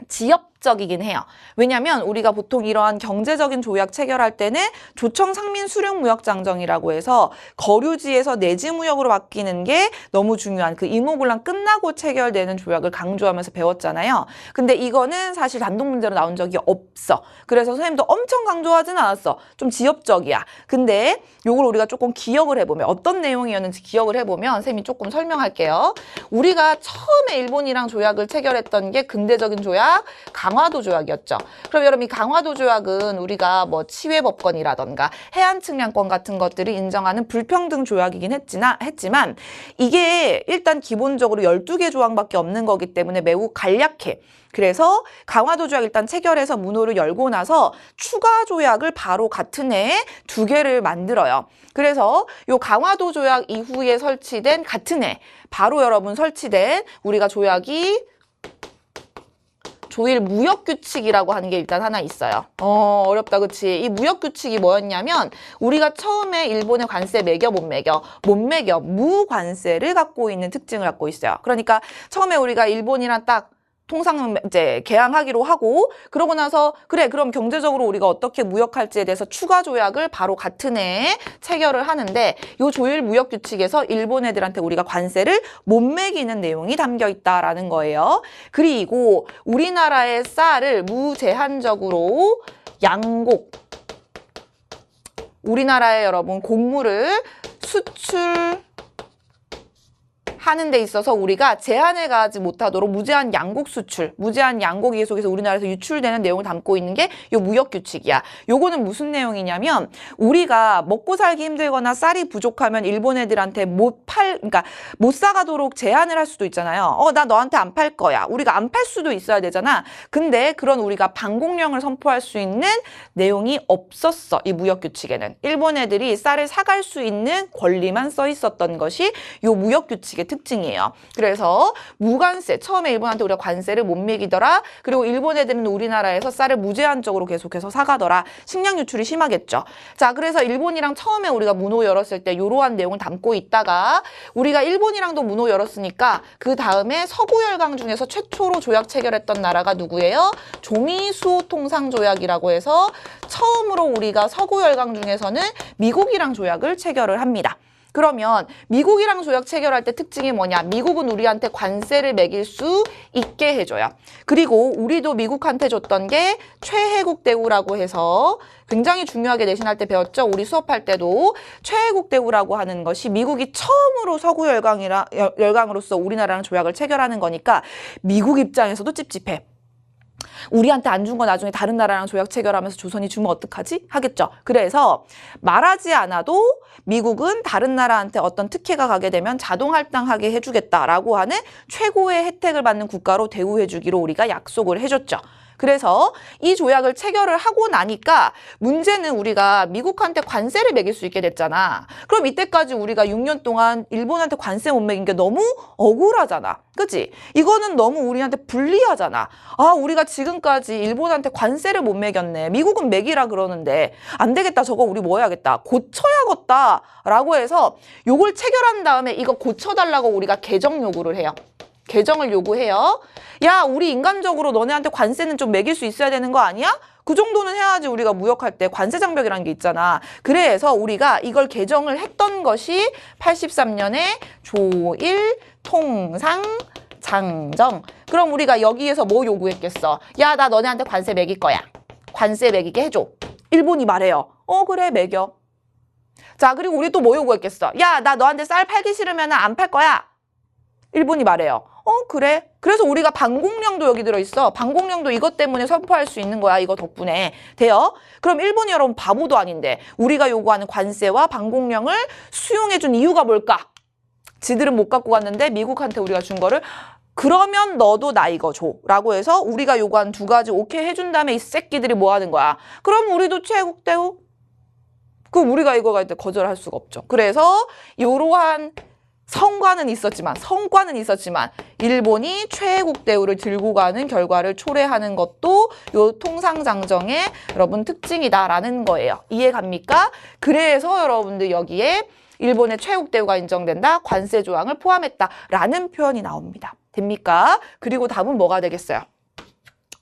지엽적이긴 해요. 왜냐면 우리가 보통 이러한 경제적인 조약 체결할 때는 조청상민수령무역장정이라고 해서 거류지에서 내지무역으로 바뀌는 게 너무 중요한 그 임오군란 끝나고 체결되는 조약을 강조하면서 배웠잖아요. 근데 이거는 사실 단독 문제로 나온 적이 없어. 그래서 선생님도 엄청 강조하진 않았어. 좀 지엽적이야. 근데 요걸 우리가 조금 기억을 해보면 어떤 내용이었는지 기억을 해보면 선생님이 조금 설명할게요. 우리가 처음에 일본이랑 조약을 체결했던 게 근대적인 조약, 강화도 조약이었죠. 그럼 여러분 이 강화도 조약은 우리가 뭐 치외법권이라던가 해안측량권 같은 것들을 인정하는 불평등 조약이긴 했지만 이게 일단 기본적으로 12개 조항밖에 없는 거기 때문에 매우 간략해. 그래서 강화도 조약 일단 체결해서 문호를 열고 나서 추가 조약을 바로 같은 해에 2개를 만들어요. 그래서 요 강화도 조약 이후에 설치된 같은 해 바로 여러분 설치된 우리가 조약이 조일 무역규칙이라고 하는 게 일단 하나 있어요. 어렵다 그치? 이 무역규칙이 뭐였냐면 우리가 처음에 일본의 관세 매겨 못 매겨 무관세를 갖고 있는 특징을 갖고 있어요. 그러니까 처음에 우리가 일본이랑 딱 통상 이제 개항하기로 하고 그러고 나서 그래 그럼 경제적으로 우리가 어떻게 무역할지에 대해서 추가 조약을 바로 같은 해에 체결을 하는데 요 조일 무역 규칙에서 일본 애들한테 우리가 관세를 못 매기는 내용이 담겨 있다라는 거예요. 그리고 우리나라의 쌀을 무제한적으로 양곡 우리나라에 여러분 곡물을 수출하게 하는 데 있어서 우리가 제한을 가하지 못하도록 무제한 양곡 수출, 무제한 양곡 계속해서 우리나라에서 유출되는 내용을 담고 있는 게 요 무역규칙이야. 요거는 무슨 내용이냐면 우리가 먹고 살기 힘들거나 쌀이 부족하면 일본 애들한테 그러니까 못 사가도록 제한을 할 수도 있잖아요. 나 너한테 안 팔 거야. 우리가 안 팔 수도 있어야 되잖아. 근데 그런 우리가 방공령을 선포할 수 있는 내용이 없었어. 이 무역규칙에는. 일본 애들이 쌀을 사갈 수 있는 권리만 써 있었던 것이 요 무역규칙의 특징이에요. 그래서 무관세, 처음에 일본한테 우리가 관세를 못 매기더라. 그리고 일본 애들은 우리나라에서 쌀을 무제한적으로 계속해서 사가더라. 식량 유출이 심하겠죠. 자, 그래서 일본이랑 처음에 우리가 문호 열었을 때 이러한 내용을 담고 있다가 우리가 일본이랑도 문호 열었으니까 그 다음에 서구열강 중에서 최초로 조약 체결했던 나라가 누구예요? 조미수호통상조약이라고 해서 처음으로 우리가 서구열강 중에서는 미국이랑 조약을 체결을 합니다. 그러면 미국이랑 조약 체결할 때 특징이 뭐냐? 미국은 우리한테 관세를 매길 수 있게 해줘요. 그리고 우리도 미국한테 줬던 게 최혜국 대우라고 해서 굉장히 중요하게 내신할 때 배웠죠? 우리 수업할 때도 최혜국 대우라고 하는 것이 미국이 처음으로 서구 열강으로서 우리나라랑 조약을 체결하는 거니까 미국 입장에서도 찝찝해. 우리한테 안 준 거 나중에 다른 나라랑 조약 체결하면서 조선이 주면 어떡하지? 하겠죠. 그래서 말하지 않아도 미국은 다른 나라한테 어떤 특혜가 가게 되면 자동 할당하게 해주겠다라고 하는 최고의 혜택을 받는 국가로 대우해주기로 우리가 약속을 해줬죠. 그래서 이 조약을 체결을 하고 나니까 문제는 우리가 미국한테 관세를 매길 수 있게 됐잖아. 그럼 이때까지 우리가 6년 동안 일본한테 관세 못 매긴 게 너무 억울하잖아. 그치? 이거는 너무 우리한테 불리하잖아. 아, 우리가 지금까지 일본한테 관세를 못 매겼네. 미국은 매기라 그러는데 안 되겠다. 저거 우리 뭐 해야겠다. 고쳐야겠다. 라고 해서 요걸 체결한 다음에 이거 고쳐달라고 우리가 개정 요구를 해요. 개정을 요구해요. 야, 우리 인간적으로 너네한테 관세는 좀 매길 수 있어야 되는 거 아니야? 그 정도는 해야지 우리가 무역할 때 관세 장벽이라는 게 있잖아. 그래서 우리가 이걸 개정을 했던 것이 83년에 조일 통상 장정. 그럼 우리가 여기에서 뭐 요구했겠어? 야, 나 너네한테 관세 매길 거야. 관세 매기게 해줘. 일본이 말해요. 그래, 매겨. 자, 그리고 우리 또 뭐 요구했겠어? 야, 나 너한테 쌀 팔기 싫으면 안 팔 거야. 일본이 말해요. 그래. 그래서 우리가 방공령도 여기 들어있어. 방공령도 이것 때문에 선포할 수 있는 거야. 이거 덕분에. 돼요? 그럼 일본이 여러분 바보도 아닌데 우리가 요구하는 관세와 방공령을 수용해준 이유가 뭘까? 지들은 못 갖고 갔는데 미국한테 우리가 준 거를 그러면 너도 나 이거 줘. 라고 해서 우리가 요구한 두 가지 오케이 해준 다음에 이 새끼들이 뭐 하는 거야? 그럼 우리도 최국 대우? 그럼 우리가 이거 갈 때 거절할 수가 없죠. 그래서 이러한 성과는 있었지만 일본이 최애국 대우를 들고 가는 결과를 초래하는 것도 요 통상장정의 여러분 특징이다라는 거예요. 이해 갑니까? 그래서 여러분들 여기에 일본의 최애국 대우가 인정된다, 관세 조항을 포함했다라는 표현이 나옵니다. 됩니까? 그리고 답은 뭐가 되겠어요?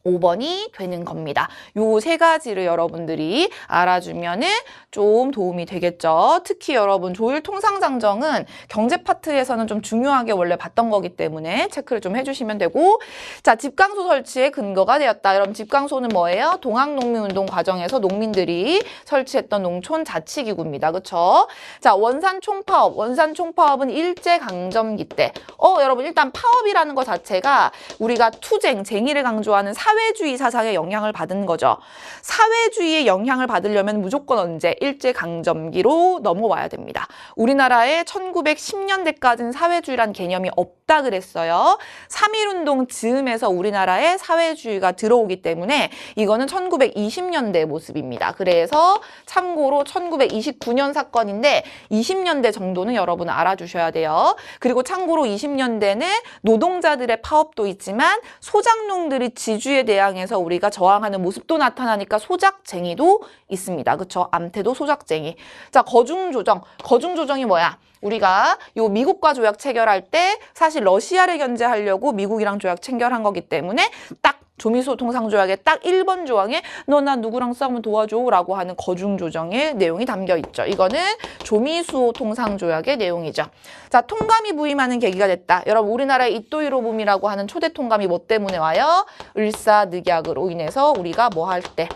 5번이 되는 겁니다. 요 세 가지를 여러분들이 알아주면은 좀 도움이 되겠죠. 특히 여러분 조율 통상장정은 경제 파트에서는 좀 중요하게 원래 봤던 거기 때문에 체크를 좀 해주시면 되고, 자, 집강소 설치의 근거가 되었다. 여러분 집강소는 뭐예요? 동학농민운동 과정에서 농민들이 설치했던 농촌 자치기구입니다. 그쵸? 자, 원산총파업. 원산총파업은 일제강점기 때. 여러분 일단 파업이라는 것 자체가 우리가 투쟁, 쟁의를 강조하는 사회주의 사상에 영향을 받은 거죠. 사회주의의 영향을 받으려면 무조건 언제? 일제강점기로 넘어와야 됩니다. 우리나라에 1910년대까지는 사회주의란 개념이 없다 그랬어요. 3.1운동 즈음에서 우리나라에 사회주의가 들어오기 때문에 이거는 1920년대 모습입니다. 그래서 참고로 1929년 사건인데 20년대 정도는 여러분 알아주셔야 돼요. 그리고 참고로 20년대는 노동자들의 파업도 있지만 소작농들이 지주에 대항해서 우리가 저항하는 모습도 나타나니까 소작쟁이도 있습니다. 그쵸? 암태도 소작쟁이. 자, 거중조정. 거중조정이 뭐야? 우리가 요 미국과 조약 체결할 때 사실 러시아를 견제하려고 미국이랑 조약 체결한 거기 때문에 딱 조미수호통상조약의 딱 1번 조항에 너 나 누구랑 싸우면 도와줘 라고 하는 거중조정의 내용이 담겨 있죠. 이거는 조미수호통상조약의 내용이죠. 자, 통감이 부임하는 계기가 됐다. 여러분 우리나라의 이토이로붐이라고 하는 초대 통감이 뭐 때문에 와요? 을사늑약으로 인해서 우리가 뭐 할 때?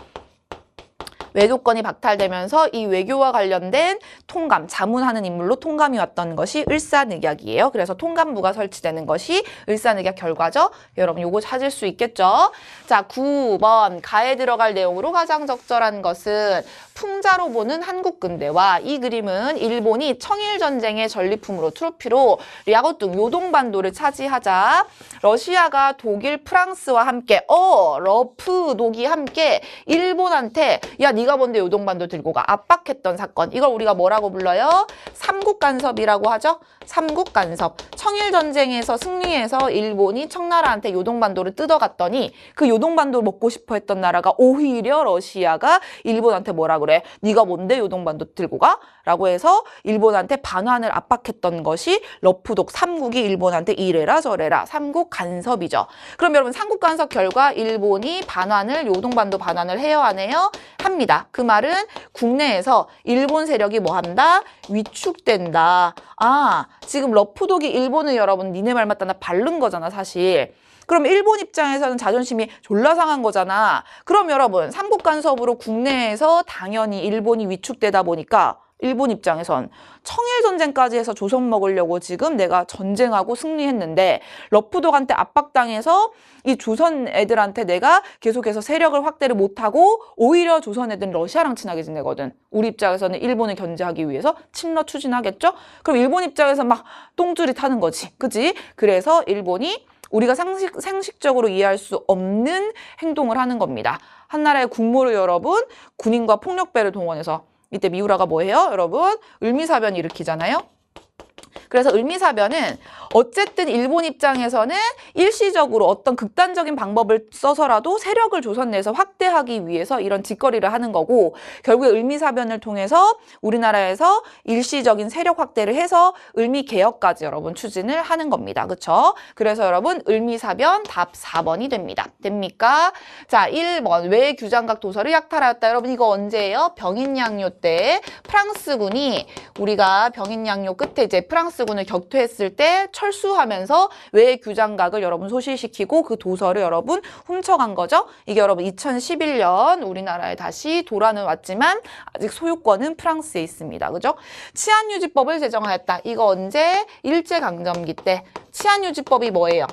외교권이 박탈되면서 이 외교와 관련된 통감, 자문하는 인물로 통감이 왔던 것이 을사늑약이에요. 그래서 통감부가 설치되는 것이 을사늑약 결과죠. 여러분 요거 찾을 수 있겠죠? 자, 9번 가에 들어갈 내용으로 가장 적절한 것은 풍자로 보는 한국 근대화. 이 그림은 일본이 청일전쟁의 전리품으로 트로피로 랴오뚱 요동반도를 차지하자 러시아가 독일, 프랑스와 함께 러프 독이 함께 일본한테 야 네가 뭔데 요동반도 들고 가 압박했던 사건. 이걸 우리가 뭐라고 불러요? 삼국간섭이라고 하죠. 삼국간섭. 청일전쟁에서 승리해서 일본이 청나라한테 요동반도를 뜯어갔더니 그 요동반도를 먹고 싶어 했던 나라가 오히려 러시아가 일본한테 뭐라 그래? 네가 뭔데 요동반도 들고 가? 라고 해서 일본한테 반환을 압박했던 것이 러프독 삼국이 일본한테 이래라 저래라 삼국간섭이죠. 그럼 여러분 삼국간섭 결과 일본이 반환을 요동반도 반환을 해야 하네요? 합니다. 그 말은 국내에서 일본 세력이 뭐 한다? 위축된다. 아, 지금 러프독이 일본을 여러분 니네 말 맞다 나 바른 거잖아 사실. 그럼 일본 입장에서는 자존심이 졸라 상한 거잖아. 그럼 여러분 삼국간섭으로 국내에서 당연히 일본이 위축되다 보니까 일본 입장에선 청일전쟁까지 해서 조선 먹으려고 지금 내가 전쟁하고 승리했는데 러프독한테 압박당해서 이 조선 애들한테 내가 계속해서 세력을 확대를 못하고 오히려 조선 애들은 러시아랑 친하게 지내거든. 우리 입장에서는 일본을 견제하기 위해서 친러 추진하겠죠? 그럼 일본 입장에서 막 똥줄이 타는 거지. 그지? 그래서 일본이 우리가 상식적으로 이해할 수 없는 행동을 하는 겁니다. 한 나라의 국모를 여러분 군인과 폭력배를 동원해서 이때 미우라가 뭐예요? 여러분 을미사변 일으키잖아요. 그래서 을미사변은 어쨌든 일본 입장에서는 일시적으로 어떤 극단적인 방법을 써서라도 세력을 조선 내에서 확대하기 위해서 이런 짓거리를 하는 거고 결국에 을미사변을 통해서 우리나라에서 일시적인 세력 확대를 해서 을미개혁까지 여러분 추진을 하는 겁니다. 그렇죠? 그래서 여러분 을미사변 답 4번이 됩니다. 됩니까? 자, 1번 왜 규장각 도서를 약탈하였다. 여러분 이거 언제예요? 병인양요 때 프랑스군이 우리가 병인양요 끝에 이제 프랑스군을 격퇴했을 때 철수하면서 외 규장각을 여러분 소실시키고 그 도서를 여러분 훔쳐간 거죠. 이게 여러분 2011년 우리나라에 다시 돌아는 왔지만 아직 소유권은 프랑스에 있습니다. 그죠? 치안유지법을 제정하였다. 이거 언제? 일제강점기 때. 치안유지법이 뭐예요?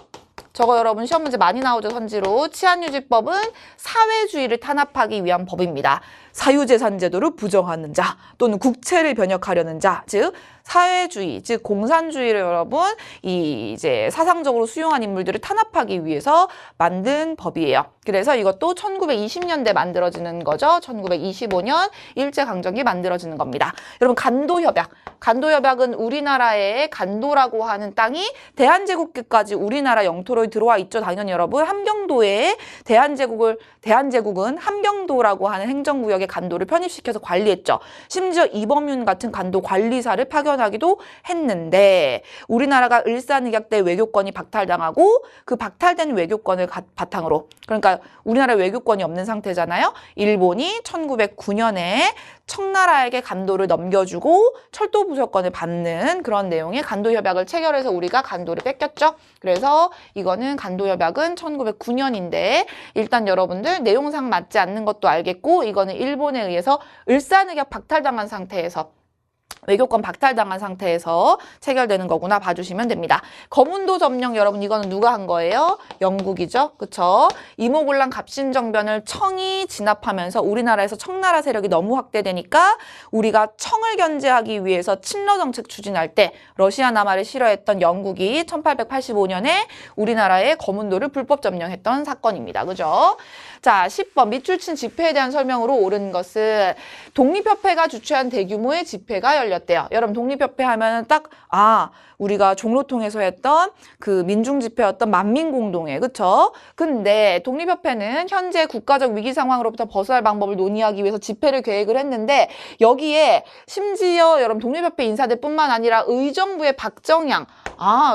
저거 여러분 시험 문제 많이 나오죠, 선지로. 치안유지법은 사회주의를 탄압하기 위한 법입니다. 사유재산 제도를 부정하는 자 또는 국채를 변혁하려는 자, 즉 사회주의, 즉 공산주의를 여러분 이제 사상적으로 수용한 인물들을 탄압하기 위해서 만든 법이에요. 그래서 이것도 1920년대 만들어지는 거죠. 1925년 일제강점기 만들어지는 겁니다. 여러분 간도협약. 간도협약은 우리나라의 간도라고 하는 땅이 대한제국까지 우리나라 영토로 들어와 있죠. 당연히 여러분 함경도에 대한제국은 함경도라고 하는 행정구역의 간도를 편입시켜서 관리했죠. 심지어 이범윤 같은 간도 관리사를 파견하기도 했는데 우리나라가 을사늑약 때 외교권이 박탈당하고 그 박탈된 외교권을 바탕으로 그러니까 우리나라 외교권이 없는 상태잖아요. 일본이 1909년에 청나라에게 간도를 넘겨주고 철도 부속권을 받는 그런 내용의 간도협약을 체결해서 우리가 간도를 뺏겼죠. 그래서 이거는 간도협약은 1909년인데 일단 여러분들 내용상 맞지 않는 것도 알겠고 이거는 일본에 의해서 을사늑약 박탈당한 상태에서 외교권 박탈당한 상태에서 체결되는 거구나 봐주시면 됩니다. 거문도 점령 여러분 이거는 누가 한 거예요? 영국이죠. 그쵸? 이모군란 갑신정변을 청이 진압하면서 우리나라에서 청나라 세력이 너무 확대되니까 우리가 청을 견제하기 위해서 친러 정책 추진할 때 러시아 남하를 싫어했던 영국이 1885년에 우리나라의 거문도를 불법 점령했던 사건입니다. 그죠? 자, 10번 밑줄 친 집회에 대한 설명으로 옳은 것은 독립협회가 주최한 대규모의 집회가 열렸대요. 여러분 독립협회 하면은 딱 우리가 종로통에서 했던 그 민중집회였던 만민공동회, 그쵸? 근데 독립협회는 현재 국가적 위기 상황으로부터 벗어날 방법을 논의하기 위해서 집회를 계획을 했는데 여기에 심지어 여러분 독립협회 인사들뿐만 아니라 의정부의 박정양,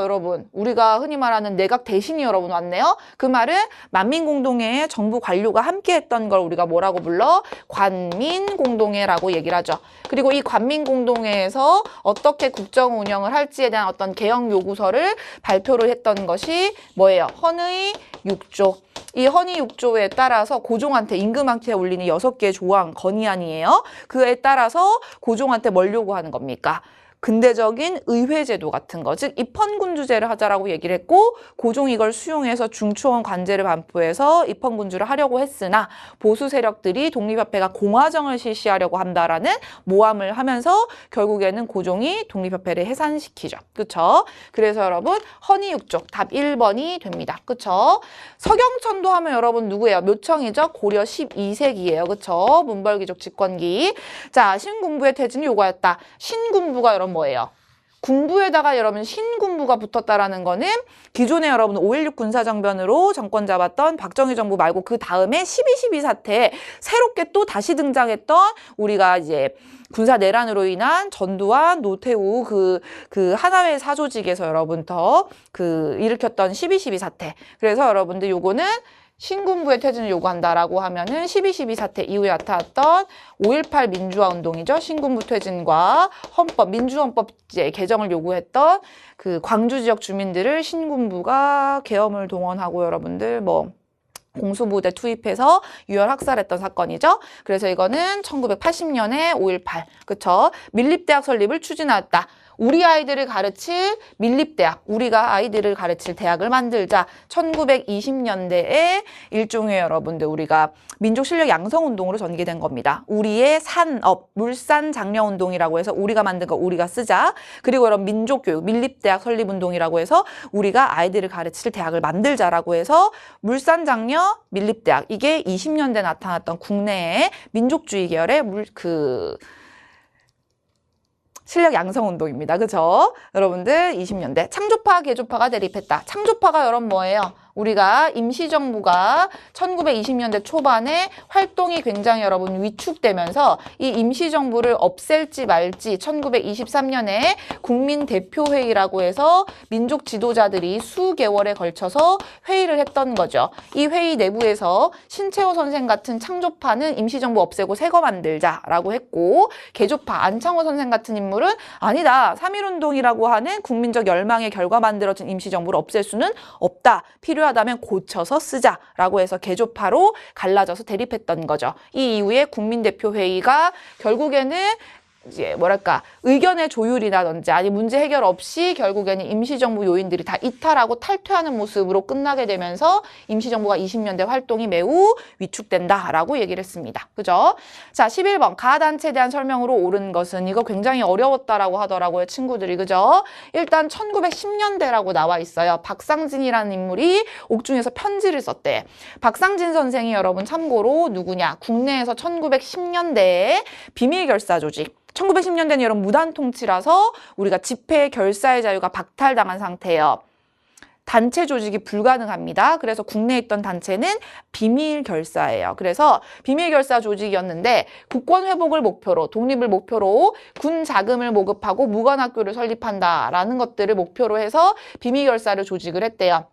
여러분 우리가 흔히 말하는 내각 대신이 여러분 왔네요. 그 말은 만민공동회에 정부 관료가 함께 했던 걸 우리가 뭐라고 불러? 관민공동회라고 얘기를 하죠. 그리고 이 관민공동회에서 어떻게 국정 운영을 할지에 대한 어떤 개혁 요구서를 발표를 했던 것이 뭐예요? 헌의 6조. 이 허니 6조에 따라서 고종한테 임금한테 올리는 6개의 조항 건의안이에요. 그에 따라서 고종한테 뭘 요구하는 겁니까? 근대적인 의회제도 같은 거, 즉 입헌군주제를 하자라고 얘기를 했고 고종이 이걸 수용해서 중초원 관제를 반포해서 입헌군주를 하려고 했으나 보수 세력들이 독립협회가 공화정을 실시하려고 한다라는 모함을 하면서 결국에는 고종이 독립협회를 해산시키죠. 그쵸? 그래서 여러분 허니육조 답 1번이 됩니다. 그쵸? 서경천도 하면 여러분 누구예요? 묘청이죠? 고려 12세기예요. 그쵸? 문벌귀족 집권기. 자, 신군부의 퇴진이 요거였다. 신군부가 여러분 뭐예요? 군부에다가 여러분 신군부가 붙었다라는 거는 기존에 여러분 5.16 군사정변으로 정권 잡았던 박정희 정부 말고 그 다음에 12.12 사태에 새롭게 또 다시 등장했던 우리가 이제 군사 내란으로 인한 전두환, 노태우 그 하나회 사조직에서 여러분 일으켰던 12.12 사태. 그래서 여러분들 요거는 신군부의 퇴진을 요구한다라고 하면은 12.12 사태 이후에 나타났던 5.18 민주화 운동이죠. 신군부 퇴진과 헌법, 민주헌법 개정을 요구했던 그 광주 지역 주민들을 신군부가 계엄을 동원하고 여러분들 공수부대 투입해서 유혈 학살했던 사건이죠. 그래서 이거는 1980년에 5.18, 그쵸? 밀립대학 설립을 추진하였다. 우리 아이들을 가르칠 밀립대학, 우리가 아이들을 가르칠 대학을 만들자. 1920년대에 일종의 여러분들 우리가 민족실력 양성운동으로 전개된 겁니다. 우리의 산업, 물산장려운동이라고 해서 우리가 만든 거 우리가 쓰자. 그리고 여러분 민족교육, 밀립대학 설립운동이라고 해서 우리가 아이들을 가르칠 대학을 만들자라고 해서 물산장려, 밀립대학 이게 20년대 나타났던 국내의 민족주의 계열의 실력 양성 운동입니다. 그죠? 여러분들 20년대 창조파, 개조파가 대립했다. 창조파가 여러분 뭐예요? 우리가 임시정부가 1920년대 초반에 활동이 굉장히 여러분 위축되면서 이 임시정부를 없앨지 말지 1923년에 국민대표회의라고 해서 민족 지도자들이 수개월에 걸쳐서 회의를 했던 거죠. 이 회의 내부에서 신채호 선생 같은 창조파는 임시정부 없애고 새거 만들자라고 했고 개조파 안창호 선생 같은 인물은 아니다. 3.1운동이라고 하는 국민적 열망의 결과 만들어진 임시정부를 없앨 수는 없다. 필요하다면 고쳐서 쓰자라고 해서 개조파로 갈라져서 대립했던 거죠. 이 이후에 국민대표회의가 결국에는 이제 의견의 조율이라든지 아니 문제 해결 없이 결국에는 임시정부 요인들이 다 이탈하고 탈퇴하는 모습으로 끝나게 되면서 임시정부가 20년대 활동이 매우 위축된다라고 얘기를 했습니다. 그죠? 자, 11번 가단체에 대한 설명으로 옳은 것은 이거 굉장히 어려웠다라고 하더라고요, 친구들이. 그죠? 일단 1910년대라고 나와 있어요. 박상진이라는 인물이 옥중에서 편지를 썼대. 박상진 선생이 여러분 참고로 누구냐? 국내에서 1910년대에 비밀결사 조직 1910년대는 여러분 무단 통치라서 우리가 집회 결사의 자유가 박탈당한 상태예요. 단체 조직이 불가능합니다. 그래서 국내에 있던 단체는 비밀결사예요. 그래서 비밀결사 조직이었는데 국권 회복을 목표로, 독립을 목표로 군 자금을 모집하고 무관학교를 설립한다라는 것들을 목표로 해서 비밀결사를 조직을 했대요.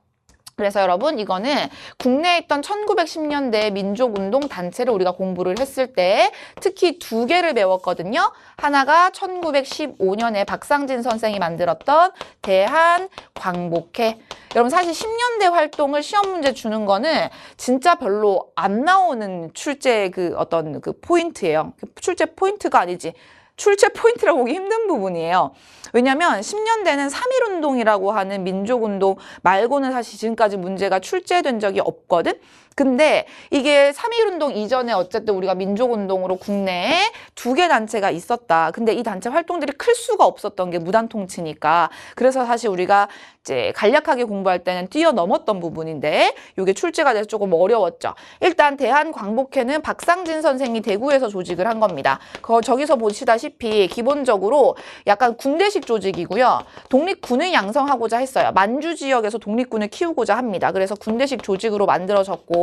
그래서 여러분 이거는 국내에 있던 1910년대 민족운동 단체를 우리가 공부를 했을 때 특히 2개를 배웠거든요. 하나가 1915년에 박상진 선생이 만들었던 대한광복회. 여러분 사실 10년대 활동을 시험 문제 주는 거는 진짜 별로 안 나오는 출제 포인트예요. 출제 포인트가 아니지. 출제 포인트라고 보기 힘든 부분이에요. 왜냐면 10년대는 3.1운동이라고 하는 민족운동 말고는 사실 지금까지 문제가 출제된 적이 없거든. 근데 이게 3.1운동 이전에 어쨌든 우리가 민족운동으로 국내에 2개 단체가 있었다. 근데 이 단체 활동들이 클 수가 없었던 게 무단 통치니까. 그래서 사실 우리가 이제 간략하게 공부할 때는 뛰어넘었던 부분인데 이게 출제가 돼서 조금 어려웠죠. 일단 대한광복회는 박상진 선생이 대구에서 조직을 한 겁니다. 저기서 보시다시피 기본적으로 약간 군대식 조직이고요. 독립군을 양성하고자 했어요. 만주 지역에서 독립군을 키우고자 합니다. 그래서 군대식 조직으로 만들어졌고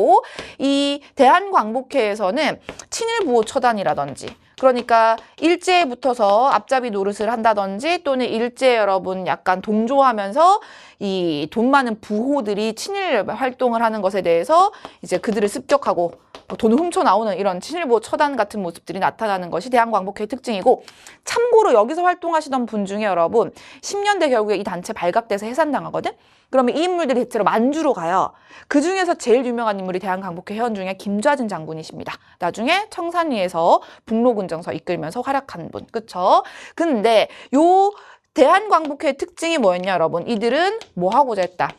이 대한광복회에서는 친일부호처단이라든지 그러니까 일제에 붙어서 앞잡이 노릇을 한다든지 또는 일제에 여러분 약간 동조하면서 이 돈 많은 부호들이 친일 활동을 하는 것에 대해서 이제 그들을 습격하고 돈을 훔쳐 나오는 이런 친일보 처단 같은 모습들이 나타나는 것이 대한광복회의 특징이고, 참고로 여기서 활동하시던 분 중에 여러분 10년대 결국에 이 단체 발각돼서 해산당하거든? 그러면 이 인물들이 대체로 만주로 가요. 그 중에서 제일 유명한 인물이 대한광복회 회원 중에 김좌진 장군이십니다. 나중에 청산리에서 북로군정서 이끌면서 활약한 분. 그쵸? 근데 요 대한광복회의 특징이 뭐였냐 여러분? 이들은 뭐 하고자 했다?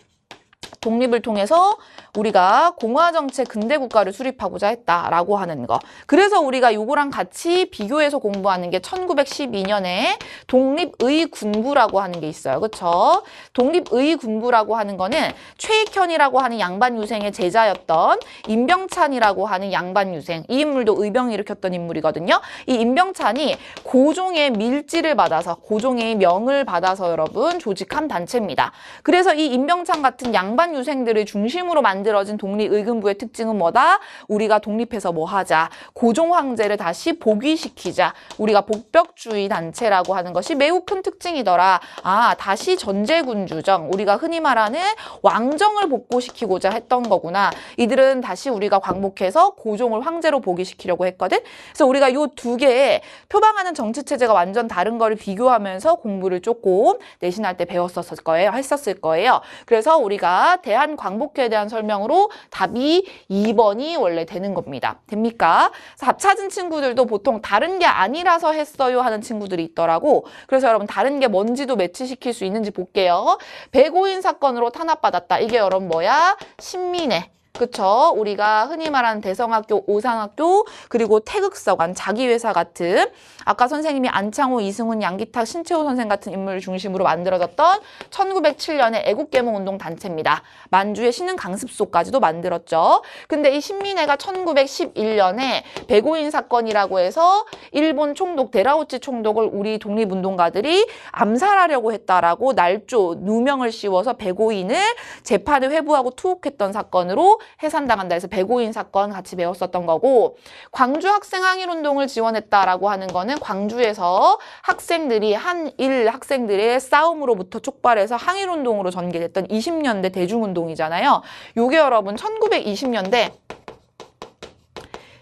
독립을 통해서 우리가 공화정체 근대국가를 수립하고자 했다라고 하는 거. 그래서 우리가 요거랑 같이 비교해서 공부하는 게 1912년에 독립의군부라고 하는 게 있어요. 그쵸? 독립의군부라고 하는 거는 최익현이라고 하는 양반 유생의 제자였던 임병찬이라고 하는 양반 유생. 이 인물도 의병을 일으켰던 인물이거든요. 이 임병찬이 고종의 밀지를 받아서, 고종의 명을 받아서 여러분 조직한 단체입니다. 그래서 이 임병찬 같은 양반 유생들을 중심으로 만들어진 독립의군부의 특징은 뭐다? 우리가 독립해서 뭐 하자? 고종 황제를 다시 복위시키자. 우리가 복벽주의 단체라고 하는 것이 매우 큰 특징이더라. 아, 다시 전제군주정, 우리가 흔히 말하는 왕정을 복고시키고자 했던 거구나. 이들은 다시 우리가 광복해서 고종을 황제로 복위시키려고 했거든. 그래서 우리가 요 두 개의 표방하는 정치체제가 완전 다른 거를 비교하면서 공부를 조금 내신할 때 배웠었을 거예요. 했었을 거예요. 그래서 우리가 대한광복회에 대한 설명으로 답이 2번이 원래 되는 겁니다. 됩니까? 답 찾은 친구들도 보통 다른 게 아니라서 했어요 하는 친구들이 있더라고. 그래서 여러분 다른 게 뭔지도 매치시킬 수 있는지 볼게요. 백오인 사건으로 탄압받았다. 이게 여러분 뭐야? 신민회. 그쵸? 우리가 흔히 말하는 대성학교, 오산학교, 그리고 태극서관, 자기회사 같은 아까 선생님이 안창호, 이승훈, 양기탁, 신채호 선생 같은 인물을 중심으로 만들어졌던 1907년의 애국개몽운동 단체입니다. 만주의 신흥 강습소까지도 만들었죠. 근데 이 신민회가 1911년에 백오인 사건이라고 해서 일본 총독, 데라우치 총독을 우리 독립운동가들이 암살하려고 했다라고 날조, 누명을 씌워서 백오인을 재판에 회부하고 투옥했던 사건으로 해산당한다 해서 백오인 사건 같이 배웠었던 거고, 광주 학생 항일운동을 지원했다라고 하는 거는 광주에서 학생들이 한일 학생들의 싸움으로부터 촉발해서 항일운동으로 전개됐던 20년대 대중운동이잖아요. 요게 여러분 1920년대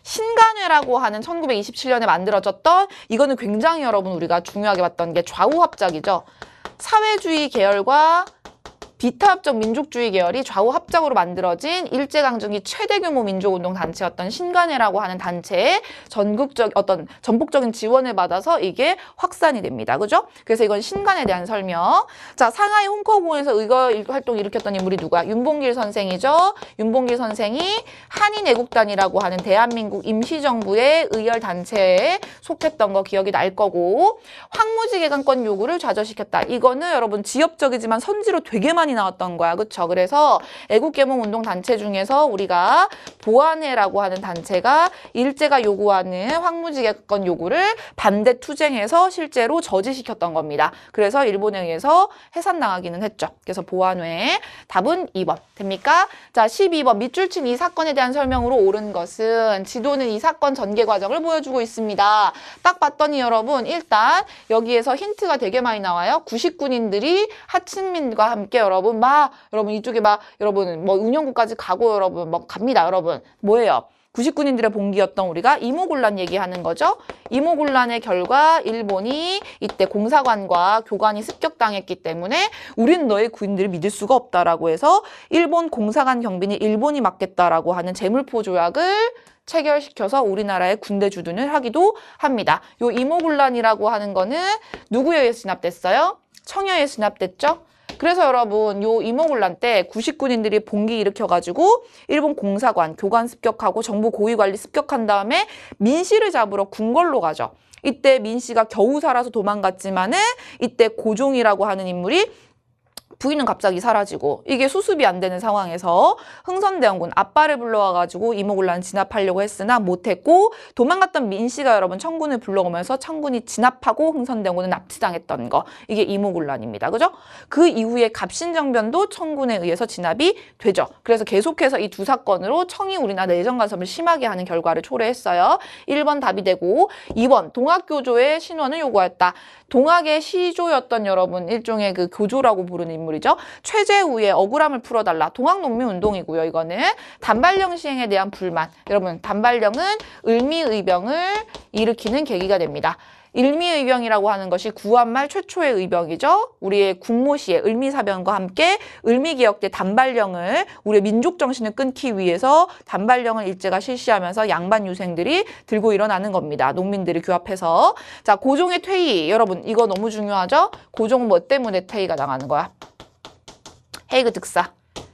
신간회라고 하는 1927년에 만들어졌던, 이거는 굉장히 여러분 우리가 중요하게 봤던 게 좌우합작이죠. 사회주의 계열과 비타합적 민족주의 계열이 좌우 합작으로 만들어진 일제강점기 최대 규모 민족운동 단체였던 신간회라고 하는 단체의 전폭적인 지원을 받아서 이게 확산이 됩니다. 그죠? 그래서 이건 신간에 대한 설명. 자, 상하이 홍커공에서 의거 활동 일으켰던 인물이 누가? 윤봉길 선생이죠. 윤봉길 선생이 한인애국단이라고 하는 대한민국 임시정부의 의열 단체에 속했던 거 기억이 날 거고, 황무지 개간권 요구를 좌절시켰다. 이거는 여러분 지엽적이지만 선지로 되게 많이 나왔던 거야. 그쵸? 그래서 애국개몽운동 단체 중에서 우리가 보안회라고 하는 단체가 일제가 요구하는 황무지개권 요구를 반대 투쟁해서 실제로 저지시켰던 겁니다. 그래서 일본에 의해서 해산당하기는 했죠. 그래서 보안회. 답은 2번. 됩니까? 자, 12번. 밑줄 친 이 사건에 대한 설명으로 옳은 것은, 지도는 이 사건 전개 과정을 보여주고 있습니다. 딱 봤더니 여러분 일단 여기에서 힌트가 되게 많이 나와요. 구식군인들이 하층민과 함께 여러분 이쪽에 여러분 뭐 은영구까지 가고 여러분 뭐 갑니다. 여러분 뭐예요? 구식군인들의 봉기였던 우리가 이모군란 얘기하는 거죠. 이모군란의 결과 일본이 이때 공사관과 교관이 습격당했기 때문에 우리는 너의 군인들을 믿을 수가 없다라고 해서 일본 공사관 경비는 일본이 맡겠다라고 하는 재물포 조약을 체결시켜서 우리나라의 군대 주둔을 하기도 합니다. 요 이모군란이라고 하는 거는 누구에 의해서 진압됐어요? 청여에 의해서 진압됐죠? 그래서 여러분 요 이모군란 때 구식군인들이 봉기 일으켜가지고 일본 공사관, 교관 습격하고 정부 고위관리 습격한 다음에 민씨를 잡으러 궁궐로 가죠. 이때 민씨가 겨우 살아서 도망갔지만은 이때 고종이라고 하는 인물이 부인은 갑자기 사라지고 이게 수습이 안 되는 상황에서 흥선대원군 아빠를 불러와가지고 이모군란 진압하려고 했으나 못했고, 도망갔던 민씨가 여러분 청군을 불러오면서 청군이 진압하고 흥선대원군은 납치당했던 거, 이게 이모군란입니다. 그죠? 그 이후에 갑신정변도 청군에 의해서 진압이 되죠. 그래서 계속해서 이 두 사건으로 청이 우리나라 내정 간섭을 심하게 하는 결과를 초래했어요. 1번 답이 되고, 2번 동학교조의 신원을 요구하였다. 동학의 시조였던 여러분 일종의 그 교조라고 부르는 인물이죠. 최재우의 억울함을 풀어달라. 동학농민운동이고요. 이거는 단발령 시행에 대한 불만. 여러분 단발령은 을미의병을 일으키는 계기가 됩니다. 을미의병이라고 하는 것이 구한말 최초의 의병이죠. 우리의 국모시의 을미사변과 함께 을미개혁 때 단발령을 우리의 민족정신을 끊기 위해서 단발령을 일제가 실시하면서 양반 유생들이 들고 일어나는 겁니다. 농민들이 교합해서. 자, 고종의 퇴위. 여러분 이거 너무 중요하죠? 고종은 뭐 때문에 퇴위가 당하는 거야? 헤이그 특사.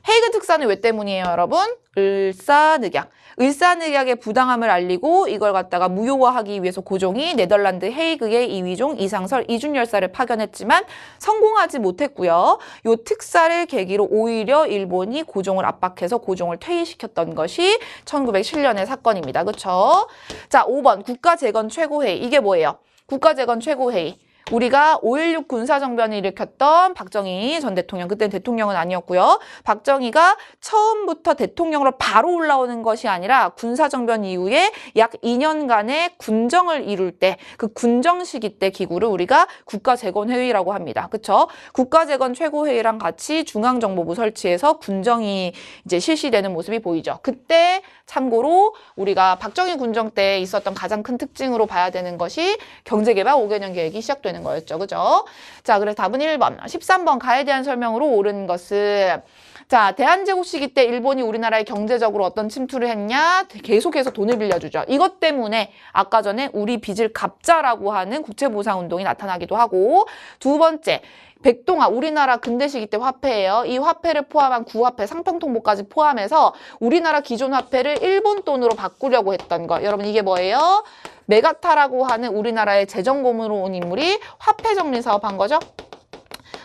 헤이그 특사는 왜 때문이에요, 여러분? 을사늑약. 을사늑약의 부당함을 알리고 이걸 갖다가 무효화하기 위해서 고종이 네덜란드 헤이그의 이위종, 이상설, 이준열사를 파견했지만 성공하지 못했고요. 요 특사를 계기로 오히려 일본이 고종을 압박해서 고종을 퇴위시켰던 것이 1907년의 사건입니다. 그렇죠? 자, 5번 국가재건 최고회의. 이게 뭐예요? 국가재건 최고회의. 우리가 5.16 군사정변을 일으켰던 박정희 전 대통령, 그때는 대통령은 아니었고요. 박정희가 처음부터 대통령으로 바로 올라오는 것이 아니라 군사정변 이후에 약 2년간의 군정을 이룰 때, 그 군정 시기 때 기구를 우리가 국가재건회의라고 합니다. 그쵸? 국가재건 최고회의랑 같이 중앙정보부 설치해서 군정이 이제 실시되는 모습이 보이죠. 그때 참고로 우리가 박정희 군정 때 있었던 가장 큰 특징으로 봐야 되는 것이 경제개발 5개년 계획이 시작되는 거였죠. 그죠? 자, 그래서 답은 1번. 13번 가에 대한 설명으로 옳은 것은 자, 대한제국 시기 때 일본이 우리나라에 경제적으로 어떤 침투를 했냐? 계속해서 돈을 빌려주죠. 이것 때문에 아까 전에 우리 빚을 갚자라고 하는 국채보상운동이 나타나기도 하고 두 번째, 백동화, 우리나라 근대 시기 때 화폐예요. 이 화폐를 포함한 구화폐, 상평통보까지 포함해서 우리나라 기존 화폐를 일본 돈으로 바꾸려고 했던 거. 여러분 이게 뭐예요? 메가타라고 하는 우리나라의 재정고문으로 온 인물이 화폐 정리 사업한 거죠.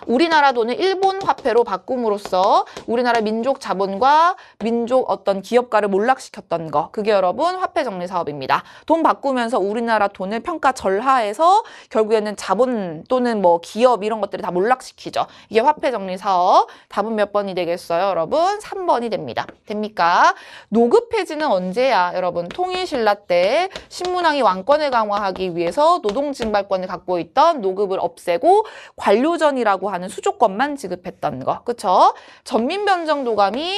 우리나라 돈을 일본 화폐로 바꿈으로써 우리나라 민족 자본과 민족 어떤 기업가를 몰락시켰던 거. 그게 여러분 화폐 정리 사업입니다. 돈 바꾸면서 우리나라 돈을 평가 절하해서 결국에는 자본 또는 뭐 기업 이런 것들을 다 몰락시키죠. 이게 화폐 정리 사업. 답은 몇 번이 되겠어요, 여러분? 3번이 됩니다. 됩니까? 노급 폐지는 언제야, 여러분? 통일신라 때 신문왕이 왕권을 강화하기 위해서 노동징발권을 갖고 있던 노급을 없애고 관료전이라고 하는 수조권만 지급했던 거. 그쵸? 전민변정도감이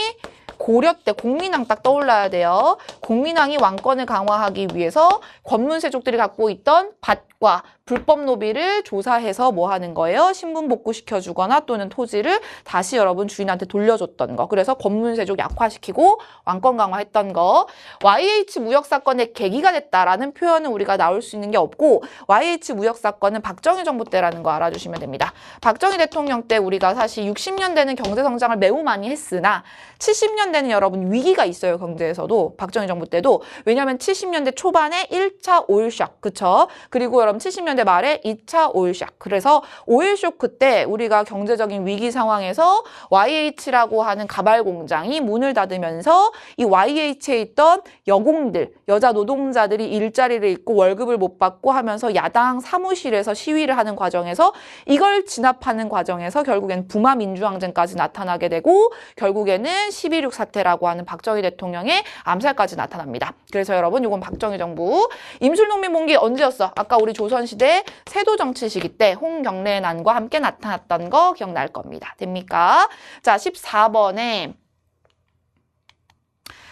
고려 때 공민왕 딱 떠올라야 돼요. 공민왕이 왕권을 강화하기 위해서 권문세족들이 갖고 있던 밭과 불법 노비를 조사해서 뭐 하는 거예요? 신분 복구시켜주거나 또는 토지를 다시 여러분 주인한테 돌려줬던 거. 그래서 권문세족 약화시키고 왕권 강화했던 거. YH 무역사건의 계기가 됐다라는 표현은 우리가 나올 수 있는 게 없고 YH 무역사건은 박정희 정부 때라는 거 알아주시면 됩니다. 박정희 대통령 때 우리가 사실 60년대는 경제성장을 매우 많이 했으나 70년대는 여러분 위기가 있어요. 경제에서도. 박정희 정부 때도. 왜냐하면 70년대 초반에 1차 오일 쇼크. 그쵸? 그리고 여러분 70년대 말에 2차 오일 쇼크. 그래서 오일 쇼크 때 우리가 경제적인 위기 상황에서 YH라고 하는 가발 공장이 문을 닫으면서 이 YH에 있던 여공들, 여자 노동자들이 일자리를 잃고 월급을 못 받고 하면서 야당 사무실에서 시위를 하는 과정에서 이걸 진압하는 과정에서 결국엔 부마 민주항쟁까지 나타나게 되고 결국에는 12.6 사태라고 하는 박정희 대통령의 암살까지 나타납니다. 그래서 여러분 이건 박정희 정부. 임술농민봉기 언제였어? 아까 우리 조선시대 세도정치 시기 때 홍경래의 난과 함께 나타났던 거 기억날 겁니다. 됩니까? 자, 14번에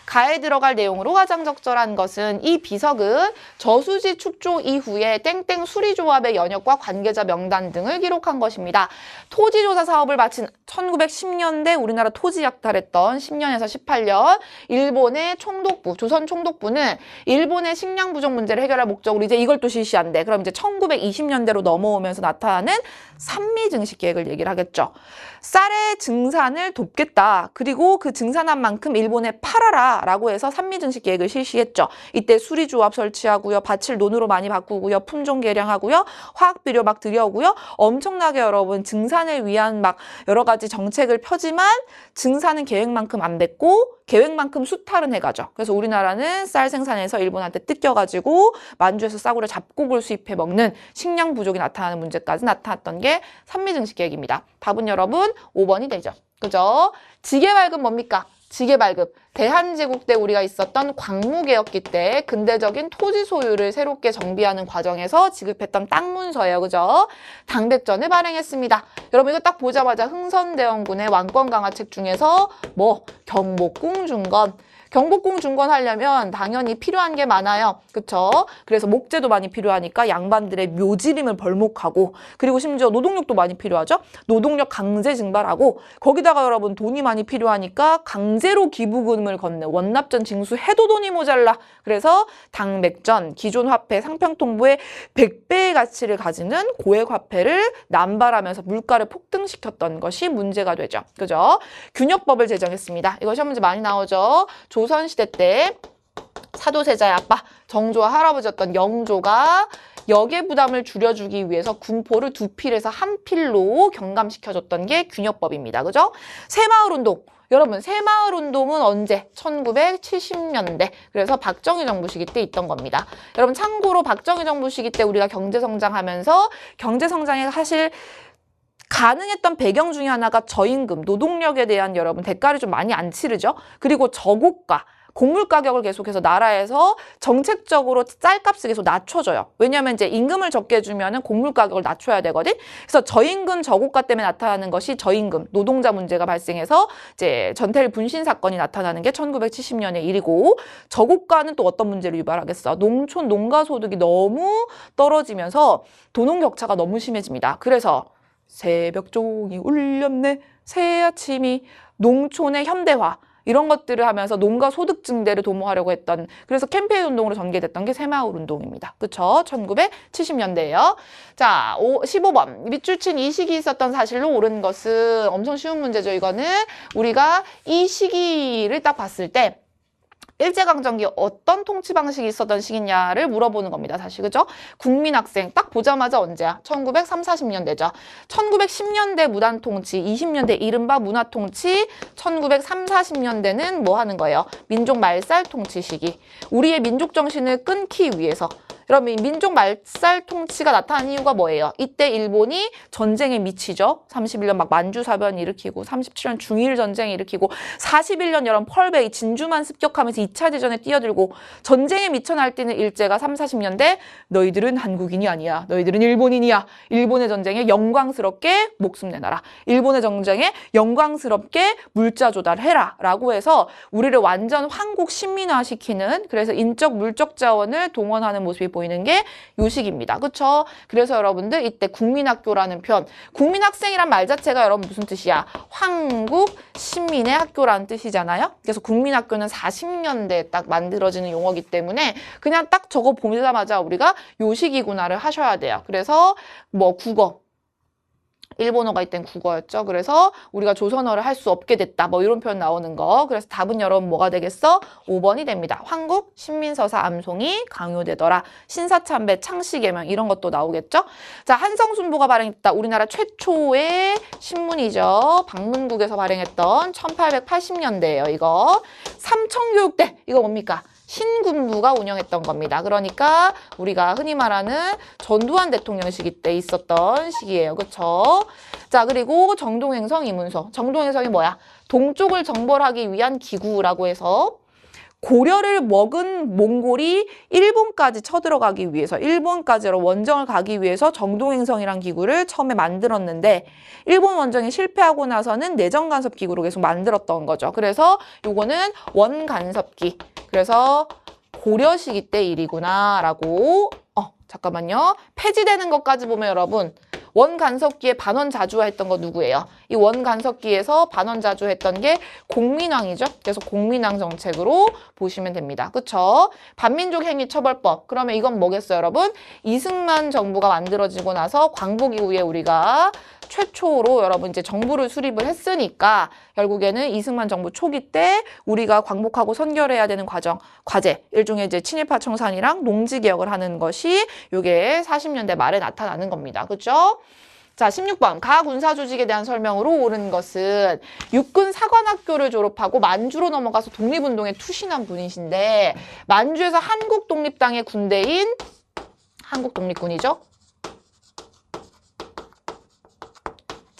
가에 들어갈 내용으로 가장적절한 것은 이 비석은 저수지 축조 이후에 땡땡 수리조합의 연역과 관계자 명단 등을 기록한 것입니다. 토지조사 사업을 마친 1910년대 우리나라 토지 약탈했던 10년에서 18년 일본의 총독부, 조선 총독부는 일본의 식량 부족 문제를 해결할 목적으로 이제 이걸 또 실시한대. 그럼 이제 1920년대로 넘어오면서 나타나는 산미증식 계획을 얘기를 하겠죠. 쌀의 증산을 돕겠다. 그리고 그 증산한 만큼 일본에 팔아라 라고 해서 산미증식 계획을 실시했죠. 이때 수리조합 설치하고요. 밭을 논으로 많이 바꾸고요. 품종 개량하고요. 화학비료 막 들여오고요. 엄청나게 여러분 증산을 위한 막 여러 가지 정책을 펴지만 증산은 계획만큼 안 됐고 계획만큼 수탈은 해가죠. 그래서 우리나라는 쌀 생산해서 일본한테 뜯겨가지고 만주에서 싸구려 잡곡을 수입해 먹는 식량 부족이 나타나는 문제까지 나타났던 게 산미증식 계획입니다. 답은 여러분 5번이 되죠. 그죠? 지게발급 뭡니까? 지게발급. 대한제국 때 우리가 있었던 광무개혁기 때 근대적인 토지 소유를 새롭게 정비하는 과정에서 지급했던 땅 문서예요. 그죠? 당백전을 발행했습니다. 여러분 이거 딱 보자마자 흥선대원군의 왕권 강화책 중에서 뭐 경복궁 중건, 경복궁 중건 하려면 당연히 필요한 게 많아요. 그쵸? 그래서 목재도 많이 필요하니까 양반들의 묘지림을 벌목하고, 그리고 심지어 노동력도 많이 필요하죠? 노동력 강제 증발하고, 거기다가 여러분 돈이 많이 필요하니까 강제로 기부금을 걷는 원납전 징수해도 돈이 모자라. 그래서 당백전, 기존 화폐 상평통부의 100배의 가치를 가지는 고액 화폐를 남발하면서 물가를 폭등시켰던 것이 문제가 되죠. 그죠? 균역법을 제정했습니다. 이거 시험 문제 많이 나오죠? 조선시대 때 사도세자의 아빠 정조와 할아버지였던 영조가 역의 부담을 줄여주기 위해서 군포를 2필에서 1필로 경감시켜줬던 게 균역법입니다. 그죠? 새마을운동. 여러분 새마을운동은 언제? 1970년대. 그래서 박정희 정부 시기 때 있던 겁니다. 여러분 참고로 박정희 정부 시기 때 우리가 경제성장하면서 경제성장에 사실 가능했던 배경 중에 하나가 저임금, 노동력에 대한 여러분 대가를 좀 많이 안 치르죠. 그리고 저고가, 곡물 가격을 계속해서 나라에서 정책적으로 쌀값을 계속 낮춰줘요. 왜냐하면 이제 임금을 적게 주면은 곡물 가격을 낮춰야 되거든. 그래서 저임금, 저고가 때문에 나타나는 것이 저임금, 노동자 문제가 발생해서 이제 전태일 분신 사건이 나타나는 게 1970년의 일이고, 저고가는 또 어떤 문제를 유발하겠어? 농촌 농가 소득이 너무 떨어지면서 도농 격차가 너무 심해집니다. 그래서 새벽종이 울렸네, 새아침이, 농촌의 현대화 이런 것들을 하면서 농가 소득 증대를 도모하려고 했던, 그래서 캠페인 운동으로 전개됐던 게 새마을 운동입니다. 그쵸? 1970년대예요. 자, 15번. 밑줄 친 이 시기 있었던 사실로 옳은 것은 엄청 쉬운 문제죠. 이거는 우리가 이 시기를 딱 봤을 때 일제강점기 어떤 통치 방식이 있었던 시기냐를 물어보는 겁니다. 사실 그죠? 국민학생 딱 보자마자 언제야? 1930, 40년대죠. 1910년대 무단통치, 20년대 이른바 문화통치, 1930, 40년대는 뭐 하는 거예요? 민족 말살 통치 시기. 우리의 민족 정신을 끊기 위해서. 여러분 민족 말살 통치가 나타난 이유가 뭐예요? 이때 일본이 전쟁에 미치죠. 31년 막 만주사변 일으키고 37년 중일 전쟁 일으키고 41년 여러분 펄베이 진주만 습격하면서 2차 대전에 뛰어들고 전쟁에 미쳐 날뛰는 일제가 30, 40년대 너희들은 한국인이 아니야. 너희들은 일본인이야. 일본의 전쟁에 영광스럽게 목숨 내놔라. 일본의 전쟁에 영광스럽게 물자 조달해라. 라고 해서 우리를 완전 한국 식민화시키는, 그래서 인적 물적 자원을 동원하는 모습이 보이는 게 요 시기입니다. 그쵸? 그래서 여러분들 이때 국민학교라는 표현, 국민학생이란 말 자체가 여러분 무슨 뜻이야? 한국 시민의 학교라는 뜻이잖아요. 그래서 국민학교는 40년대에 딱 만들어지는 용어이기 때문에 그냥 딱 저거 보자마자 우리가 요 시기구나를 하셔야 돼요. 그래서 뭐 국어, 일본어가 이땐 국어였죠. 그래서 우리가 조선어를 할 수 없게 됐다. 뭐 이런 표현 나오는 거. 그래서 답은 여러분 뭐가 되겠어? 5번이 됩니다. 황국 신민서사 암송이 강요되더라. 신사참배 창씨개명 이런 것도 나오겠죠. 자, 한성순보가 발행했다. 우리나라 최초의 신문이죠. 방문국에서 발행했던 1880년대예요. 이거. 삼청교육대. 이거 뭡니까? 신군부가 운영했던 겁니다. 그러니까 우리가 흔히 말하는 전두환 대통령 시기 때 있었던 시기예요. 그쵸? 자, 그리고 정동행성 이문서. 정동행성이 뭐야? 동쪽을 정벌하기 위한 기구라고 해서 고려를 먹은 몽골이 일본까지 쳐들어가기 위해서, 일본까지로 원정을 가기 위해서 정동행성이란 기구를 처음에 만들었는데 일본 원정이 실패하고 나서는 내정간섭 기구로 계속 만들었던 거죠. 그래서 요거는 원간섭기. 그래서 고려 시기 때 일이구나 라고. 잠깐만요. 폐지되는 것까지 보면 여러분 원간섭기에 반원자주화했던 거 누구예요? 이 원간섭기에서 반원자주했던 게 공민왕이죠. 그래서 공민왕 정책으로 보시면 됩니다. 그쵸? 반민족 행위 처벌법. 그러면 이건 뭐겠어요, 여러분? 이승만 정부가 만들어지고 나서 광복 이후에 우리가 최초로 여러분 이제 정부를 수립을 했으니까 결국에는 이승만 정부 초기 때 우리가 광복하고 선결해야 되는 과제, 일종의 이제 친일파 청산이랑 농지 개혁을 하는 것이 요게 40년대 말에 나타나는 겁니다. 그죠? 자, 16번. 가 군사조직에 대한 설명으로 옳은 것은 육군 사관학교를 졸업하고 만주로 넘어가서 독립운동에 투신한 분이신데 만주에서 한국독립당의 군대인 한국독립군이죠.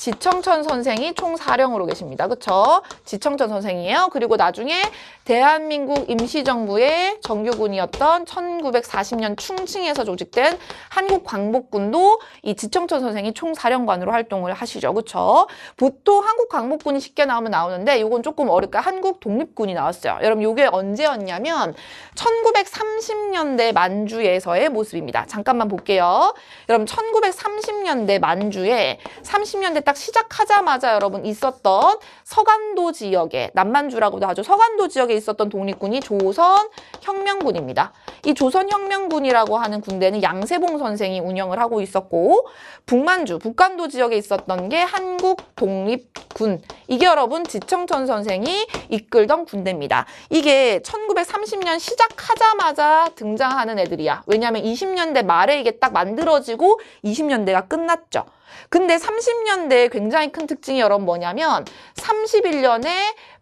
지청천 선생이 총사령으로 계십니다. 그쵸? 지청천 선생이에요. 그리고 나중에 대한민국 임시정부의 정규군이었던 1940년 충칭에서 조직된 한국광복군도 이 지청천 선생이 총사령관으로 활동을 하시죠. 그쵸? 보통 한국광복군이 쉽게 나오면 나오는데 이건 조금 어렵까 한국독립군이 나왔어요. 여러분 이게 언제였냐면 1930년대 만주에서의 모습입니다. 잠깐만 볼게요. 여러분 1930년대 만주에 30년대 딱 시작하자마자 여러분 있었던 서간도 지역에 남만주라고도 하죠. 서간도 지역에 있었던 독립군이 조선혁명군입니다. 이 조선혁명군이라고 하는 군대는 양세봉 선생이 운영을 하고 있었고 북만주, 북간도 지역에 있었던 게 한국독립군. 이게 여러분 지청천 선생이 이끌던 군대입니다. 이게 1930년 시작하자마자 등장하는 애들이야. 왜냐하면 20년대 말에 이게 딱 만들어지고 20년대가 끝났죠. 근데 30년대에 굉장히 큰 특징이 여러분 뭐냐면 31년에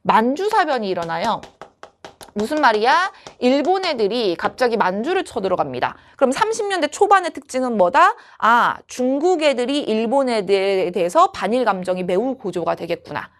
만주사변이 일어나요. 무슨 말이야? 일본 애들이 갑자기 만주를 쳐들어갑니다. 그럼 30년대 초반의 특징은 뭐다? 아, 중국 애들이 일본 애들에 대해서 반일 감정이 매우 고조가 되겠구나.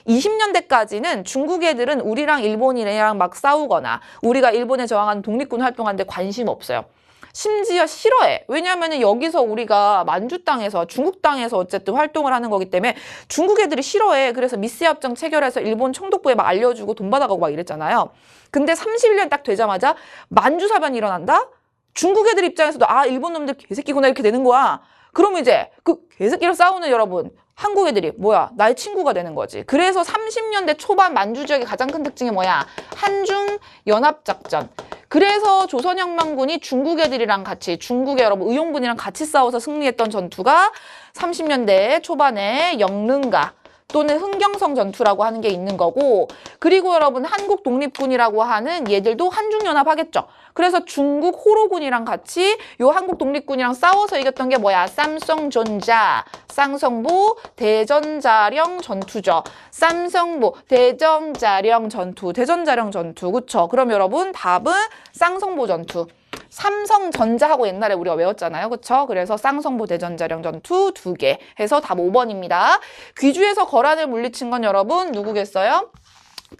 20년대까지는 중국 애들은 우리랑 일본이랑 막 싸우거나 우리가 일본에 저항하는 독립군 활동하는데 관심 없어요. 심지어 싫어해. 왜냐하면 여기서 우리가 만주 땅에서 중국 땅에서 어쨌든 활동을 하는 거기 때문에 중국 애들이 싫어해. 그래서 미스협정 체결해서 일본 총독부에 막 알려주고 돈 받아가고 막 이랬잖아요. 근데 31년 딱 되자마자 만주사변이 일어난다? 중국 애들 입장에서도 아 일본 놈들 개새끼구나 이렇게 되는 거야. 그러면 이제 그 개새끼랑 싸우는 여러분 한국 애들이 뭐야 나의 친구가 되는 거지. 그래서 30년대 초반 만주 지역의 가장 큰 특징이 뭐야? 한중 연합작전. 그래서 조선혁명군이 중국 애들이랑 같이 중국의 여러분 의용군이랑 같이 싸워서 승리했던 전투가 30년대 초반에 영릉가 또는 흥경성 전투라고 하는 게 있는 거고 그리고 여러분 한국 독립군이라고 하는 얘들도 한중연합하겠죠. 그래서 중국 호로군이랑 같이 요 한국 독립군이랑 싸워서 이겼던 게 뭐야? 쌈성존자, 쌍성보 대전자령 전투죠. 쌈성보 대전자령 전투, 대전자령 전투 그쵸? 그럼 여러분 답은 쌍성보 전투. 삼성전자하고 옛날에 우리가 외웠잖아요. 그쵸? 그래서 쌍성보 대전자령 전투 2개 해서 답 5번입니다. 귀주에서 거란을 물리친 건 여러분 누구겠어요?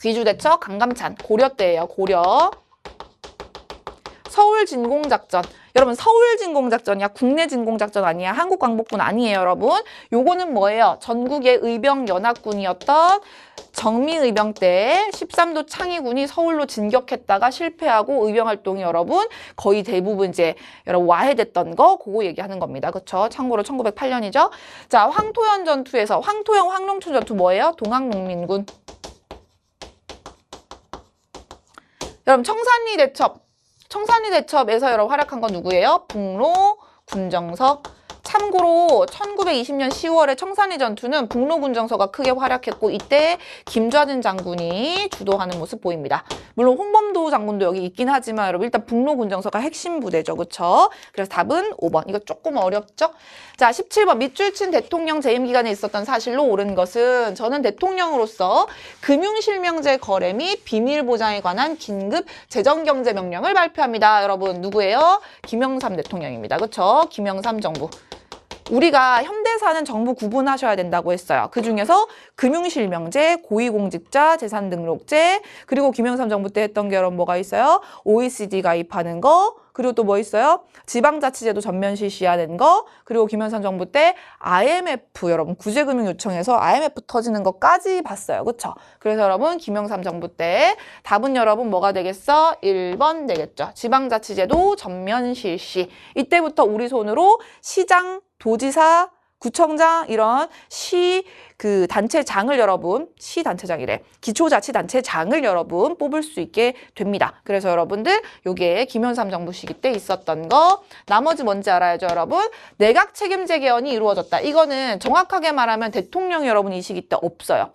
귀주대처 강감찬 고려 때예요. 고려. 서울진공작전. 여러분 서울진공작전이야. 국내진공작전 아니야. 한국광복군 아니에요. 여러분. 요거는 뭐예요? 전국의 의병연합군이었던 정미의병 때 13도 창의군이 서울로 진격했다가 실패하고 의병활동이 여러분 거의 대부분 이제 여러분 와해됐던 거 그거 얘기하는 겁니다. 그쵸? 참고로 1908년이죠. 자, 황토현 전투에서 황토영 황룡춘 전투 뭐예요? 동학농민군. 여러분 청산리 대첩에서 여러분 활약한 건 누구예요? 북로 군정서. 참고로 1920년 10월에 청산리 전투는 북로 군정서가 크게 활약했고 이때 김좌진 장군이 주도하는 모습 보입니다. 물론 홍범도 장군도 여기 있긴 하지만 여러분 일단 북로 군정서가 핵심 부대죠. 그쵸? 그래서 답은 5번. 이거 조금 어렵죠? 자, 17번 밑줄 친 대통령 재임 기간에 있었던 사실로 옳은 것은 저는 대통령으로서 금융실명제 거래 및 비밀 보장에 관한 긴급 재정경제명령을 발표합니다. 여러분 누구예요? 김영삼 대통령입니다. 그쵸? 김영삼 정부. 우리가 현대사는 정부 구분하셔야 된다고 했어요. 그중에서 금융실명제, 고위공직자 재산등록제, 그리고 김영삼 정부 때 했던 게 여러분 뭐가 있어요? OECD 가입하는 거, 그리고 또 뭐 있어요? 지방자치제도 전면 실시하는 거, 그리고 김영삼 정부 때 IMF 여러분 구제금융 요청해서 IMF 터지는 것까지 봤어요. 그쵸? 그래서 여러분 김영삼 정부 때 답은 여러분 뭐가 되겠어? 1번 되겠죠. 지방자치제도 전면 실시. 이때부터 우리 손으로 시장, 도지사, 구청장 이런 그 단체장을 여러분 시단체장이래. 기초자치단체장을 여러분 뽑을 수 있게 됩니다. 그래서 여러분들 요게 김영삼 정부 시기 때 있었던 거 나머지 뭔지 알아야죠 여러분. 내각 책임제 개헌이 이루어졌다. 이거는 정확하게 말하면 대통령이 여러분 이 시기 때 없어요.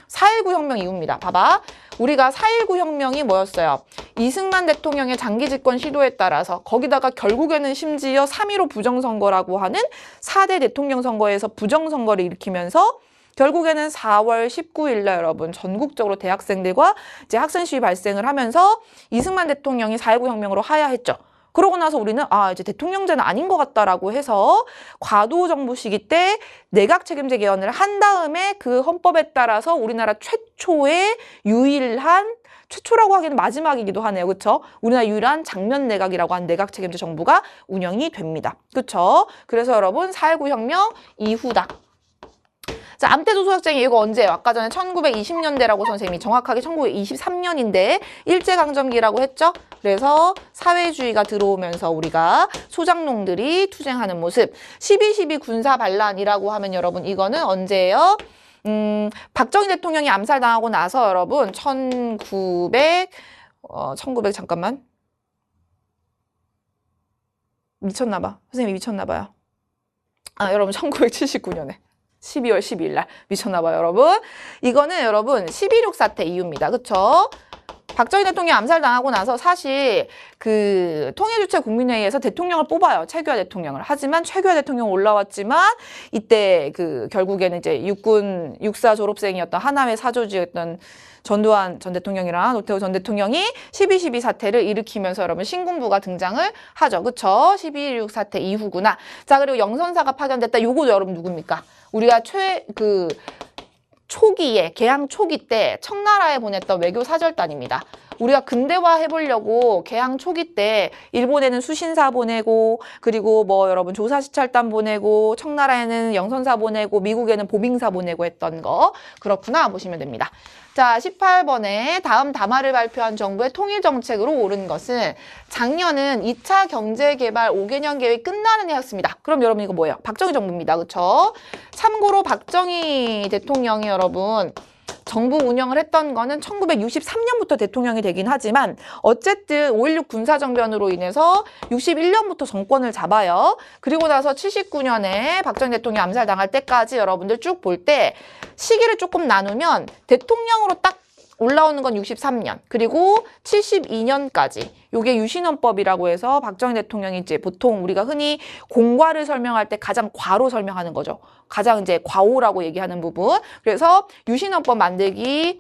4.19 혁명 이후입니다. 봐봐. 우리가 4.19 혁명이 뭐였어요? 이승만 대통령의 장기 집권 시도에 따라서 거기다가 결국에는 심지어 3.15 부정선거라고 하는 4대 대통령 선거에서 부정선거를 일으키면서 결국에는 4월 19일 날 여러분 전국적으로 대학생들과 이제 학생 시위 발생을 하면서 이승만 대통령이 4.19 혁명으로 하야했죠. 그러고 나서 우리는 이제 대통령제는 아닌 것 같다라고 해서 과도 정부 시기 때 내각 책임제 개헌을 한 다음에 그 헌법에 따라서 우리나라 최초의 유일한 최초라고 하기는 마지막이기도 하네요. 그렇죠? 우리나라 유일한 장면 내각이라고 한 내각 책임제 정부가 운영이 됩니다. 그렇죠? 그래서 여러분 4.19 혁명 이후다. 자, 암태조 소작쟁이 이거 언제예요? 아까 전에 1920년대라고 선생님이 정확하게 1923년인데 일제강점기라고 했죠? 그래서 사회주의가 들어오면서 우리가 소작농들이 투쟁하는 모습. 12.12 군사반란이라고 하면 여러분 이거는 언제예요? 박정희 대통령이 암살당하고 나서 여러분 1900 잠깐만. 미쳤나봐. 선생님이 미쳤나봐요. 여러분 1979년에 12월 12일 날 미쳤나봐요, 여러분. 이거는 여러분 12.16 사태 이후입니다. 그쵸? 박정희 대통령이 암살당하고 나서 사실 그 통일주체 국민회의에서 대통령을 뽑아요. 최규하 대통령을. 하지만 최규하 대통령 올라왔지만 이때 그 결국에는 이제 육사 졸업생이었던 하나회 사조직이었던 전두환 전 대통령이랑 노태우 전 대통령이 12.12 사태를 일으키면서 여러분 신군부가 등장을 하죠. 그쵸? 12.16 사태 이후구나. 자, 그리고 영선사가 파견됐다. 요거도 여러분 누굽니까? 우리가 초기에 개항 초기 때 청나라에 보냈던 외교사절단입니다. 우리가 근대화 해보려고 개항 초기 때 일본에는 수신사 보내고 그리고 뭐 여러분 조사시찰단 보내고 청나라에는 영선사 보내고 미국에는 보빙사 보내고 했던 거 그렇구나 보시면 됩니다. 자, 18번에 다음 담화를 발표한 정부의 통일정책으로 옳은 것은 작년은 2차 경제개발 5개년 계획 끝나는 해였습니다. 그럼 여러분 이거 뭐예요? 박정희 정부입니다. 그쵸? 참고로 박정희 대통령이 여러분 정부 운영을 했던 거는 1963년부터 대통령이 되긴 하지만 어쨌든 5.16 군사정변으로 인해서 61년부터 정권을 잡아요. 그리고 나서 79년에 박정희 대통령이 암살당할 때까지 여러분들 쭉 볼 때 시기를 조금 나누면 대통령으로 딱 올라오는 건 63년 그리고 72년까지 요게 유신헌법이라고 해서 박정희 대통령이 이제 보통 우리가 흔히 공과를 설명할 때 가장 과로 설명하는 거죠. 가장 이제 과오라고 얘기하는 부분. 그래서 유신헌법 만들기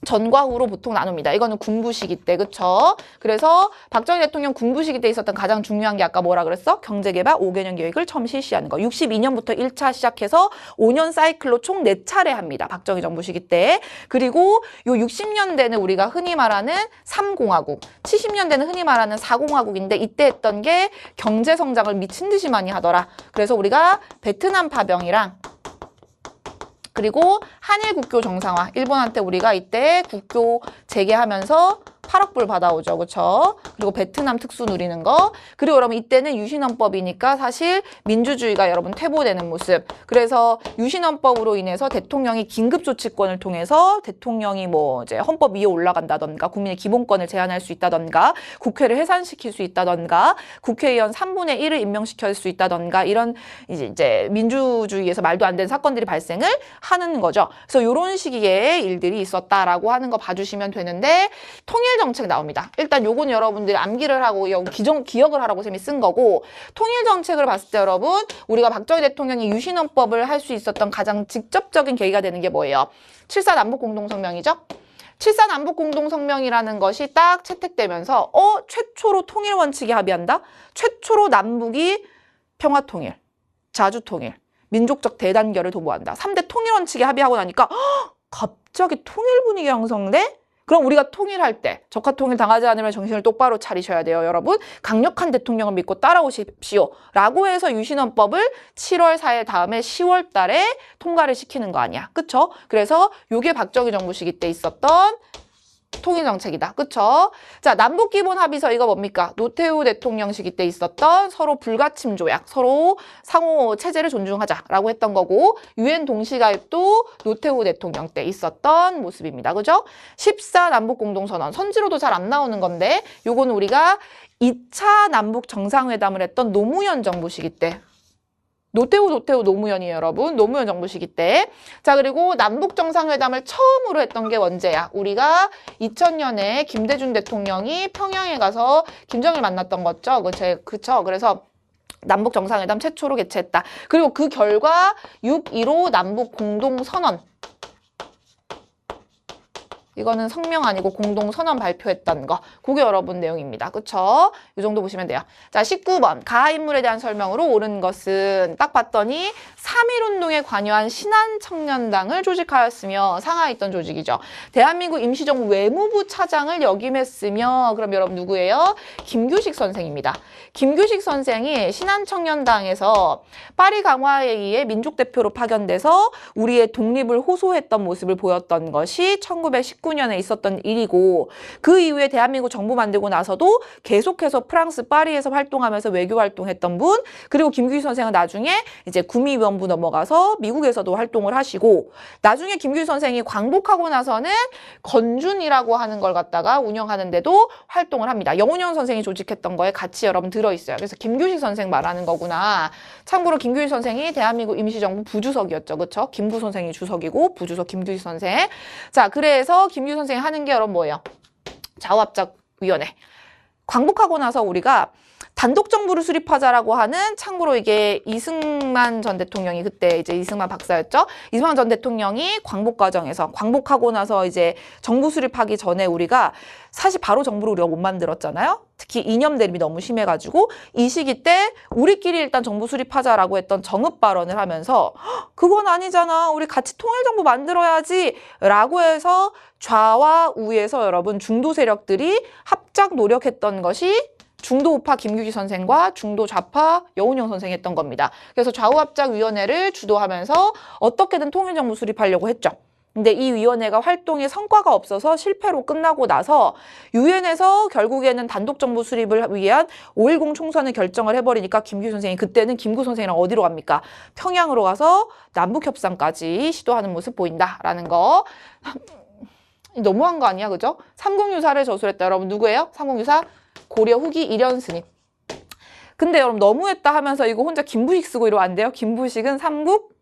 전과 후로 보통 나눕니다. 이거는 군부 시기 때, 그쵸? 그래서 박정희 대통령 군부 시기 때 있었던 가장 중요한 게 아까 뭐라 그랬어? 경제개발 5개년 계획을 처음 실시하는 거. 62년부터 1차 시작해서 5년 사이클로 총 4차례 합니다. 박정희 정부 시기 때. 그리고 요 60년대는 우리가 흔히 말하는 3공화국, 70년대는 흔히 말하는 4공화국인데 이때 했던 게 경제 성장을 미친 듯이 많이 하더라. 그래서 우리가 베트남 파병이랑 그리고 한일 국교 정상화, 일본한테 우리가 이때 국교 재개하면서 8억 불 받아오죠. 그렇죠? 그리고 베트남 특수 누리는 거. 그리고 여러분 이때는 유신헌법이니까 사실 민주주의가 여러분 퇴보되는 모습. 그래서 유신헌법으로 인해서 대통령이 긴급조치권을 통해서 대통령이 뭐 이제 헌법 위에 올라간다던가 국민의 기본권을 제한할 수 있다던가 국회를 해산시킬 수 있다던가 국회의원 3분의 1을 임명시킬 수 있다던가 이런 이제 민주주의에서 말도 안 되는 사건들이 발생을 하는 거죠. 그래서 이런 시기에 일들이 있었다라고 하는 거 봐주시면 되는데 통일정책 나옵니다. 일단 요건 여러분들이 암기를 하고 기억을 하라고 쌤이 쓴 거고 통일정책을 봤을 때 여러분 우리가 박정희 대통령이 유신헌법을 할 수 있었던 가장 직접적인 계기가 되는 게 뭐예요? 7.4 남북공동성명이죠? 7.4 남북공동성명이라는 것이 딱 채택되면서 최초로 통일 원칙에 합의한다? 최초로 남북이 평화통일, 자주통일, 민족적 대단결을 도모한다. 3대 통일 원칙에 합의하고 나니까 갑자기 통일 분위기 형성돼? 그럼 우리가 통일할 때 적화 통일 당하지 않으면 정신을 똑바로 차리셔야 돼요. 여러분 강력한 대통령을 믿고 따라오십시오. 라고 해서 유신헌법을 7월 4일 다음에 10월 달에 통과를 시키는 거 아니야. 그쵸? 그래서 요게 박정희 정부 시기 때 있었던 통일정책이다. 그쵸? 자, 남북기본합의서 이거 뭡니까? 노태우 대통령 시기 때 있었던 서로 불가침 조약, 서로 상호 체제를 존중하자라고 했던 거고 유엔 동시가입도 노태우 대통령 때 있었던 모습입니다. 그죠? 14 남북공동선언, 선지로도 잘 안 나오는 건데 요거는 우리가 2차 남북 정상회담을 했던 노무현 정부 시기 때 노태우 노무현이에요, 여러분. 노무현 정부 시기 때. 자, 그리고 남북 정상회담을 처음으로 했던 게 언제야? 우리가 2000년에 김대중 대통령이 평양에 가서 김정일 만났던 거죠. 그쵸? 그래서 남북 정상회담 최초로 개최했다. 그리고 그 결과 6.15 남북 공동선언 이거는 성명 아니고 공동선언 발표했던 거. 그게 여러분 내용입니다. 그쵸? 이 정도 보시면 돼요. 자, 19번. 가하 인물에 대한 설명으로 옳은 것은 딱 봤더니 3.1운동에 관여한 신한청년당을 조직하였으며 상하에 있던 조직이죠. 대한민국 임시정부 외무부 차장을 역임했으며 그럼 여러분 누구예요? 김규식 선생입니다. 김규식 선생이 신한청년당에서 파리 강화회의에 민족대표로 파견돼서 우리의 독립을 호소했던 모습을 보였던 것이 1919년에 있었던 일이고 그 이후에 대한민국 정부 만들고 나서도 계속해서 프랑스 파리에서 활동하면서 외교 활동했던 분 그리고 김규식 선생은 나중에 이제 구미위원부 넘어가서 미국에서도 활동을 하시고 나중에 김규식 선생이 광복하고 나서는 건준이라고 하는 걸 갖다가 운영하는데도 활동을 합니다. 영훈영 선생이 조직했던 거에 같이 여러분 들어있어요. 그래서 김규식 선생 말하는 거구나. 참고로 김규식 선생이 대한민국 임시정부 부주석이었죠. 그렇죠? 김부 선생이 주석이고 부주석 김규식 선생. 자, 그래서 김규식 선생이 하는 게 여러분 뭐예요? 좌우합작위원회. 광복하고 나서 우리가 단독정부를 수립하자라고 하는 참고로 이게 이승만 전 대통령이 그때 이제 이승만 박사였죠. 이승만 전 대통령이 광복 과정에서 광복하고 나서 이제 정부 수립하기 전에 우리가 사실 바로 정부를 우리가 못 만들었잖아요. 특히 이념 대립이 너무 심해가지고 이 시기 때 우리끼리 일단 정부 수립하자라고 했던 정읍 발언을 하면서 그건 아니잖아. 우리 같이 통일정부 만들어야지 라고 해서 좌와 우에서 여러분 중도 세력들이 합작 노력했던 것이 중도 우파 김규식 선생과 중도 좌파 여운형 선생이 했던 겁니다. 그래서 좌우합작위원회를 주도하면서 어떻게든 통일정부 수립하려고 했죠. 근데 이 위원회가 활동에 성과가 없어서 실패로 끝나고 나서 유엔에서 결국에는 단독정부 수립을 위한 5.10 총선을 결정을 해버리니까 김규식 선생이 그때는 김구 선생이랑 어디로 갑니까? 평양으로 가서 남북협상까지 시도하는 모습 보인다라는 거. 너무한 거 아니야, 그죠? 삼국유사를 저술했다. 여러분 누구예요? 삼국유사? 고려 후기 일현 스님. 근데 여러분 너무했다 하면서 이거 혼자 김부식 쓰고 이러면 안 돼요. 김부식은 삼국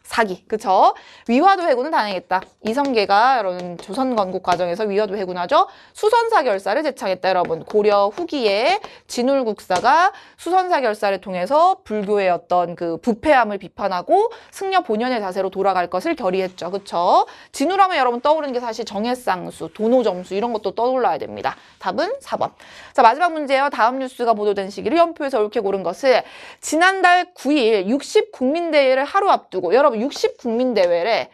사기. 그쵸? 위화도 해군을 단행했다. 이성계가 여러분 조선 건국 과정에서 위화도 해군하죠. 수선사 결사를 제창했다. 여러분 고려 후기에 진울국사가 수선사 결사를 통해서 불교의 어떤 그 부패함을 비판하고 승려 본연의 자세로 돌아갈 것을 결의했죠. 그쵸? 진울하면 여러분 떠오르는 게 사실 정해쌍수, 도노점수 이런 것도 떠올라야 됩니다. 답은 4번. 자, 마지막 문제예요. 다음 뉴스가 보도된 시기를 연표에서 옳게 고른 것을 지난달 9일 60국민대회를 하루 앞두고 여러분 60국민대회래.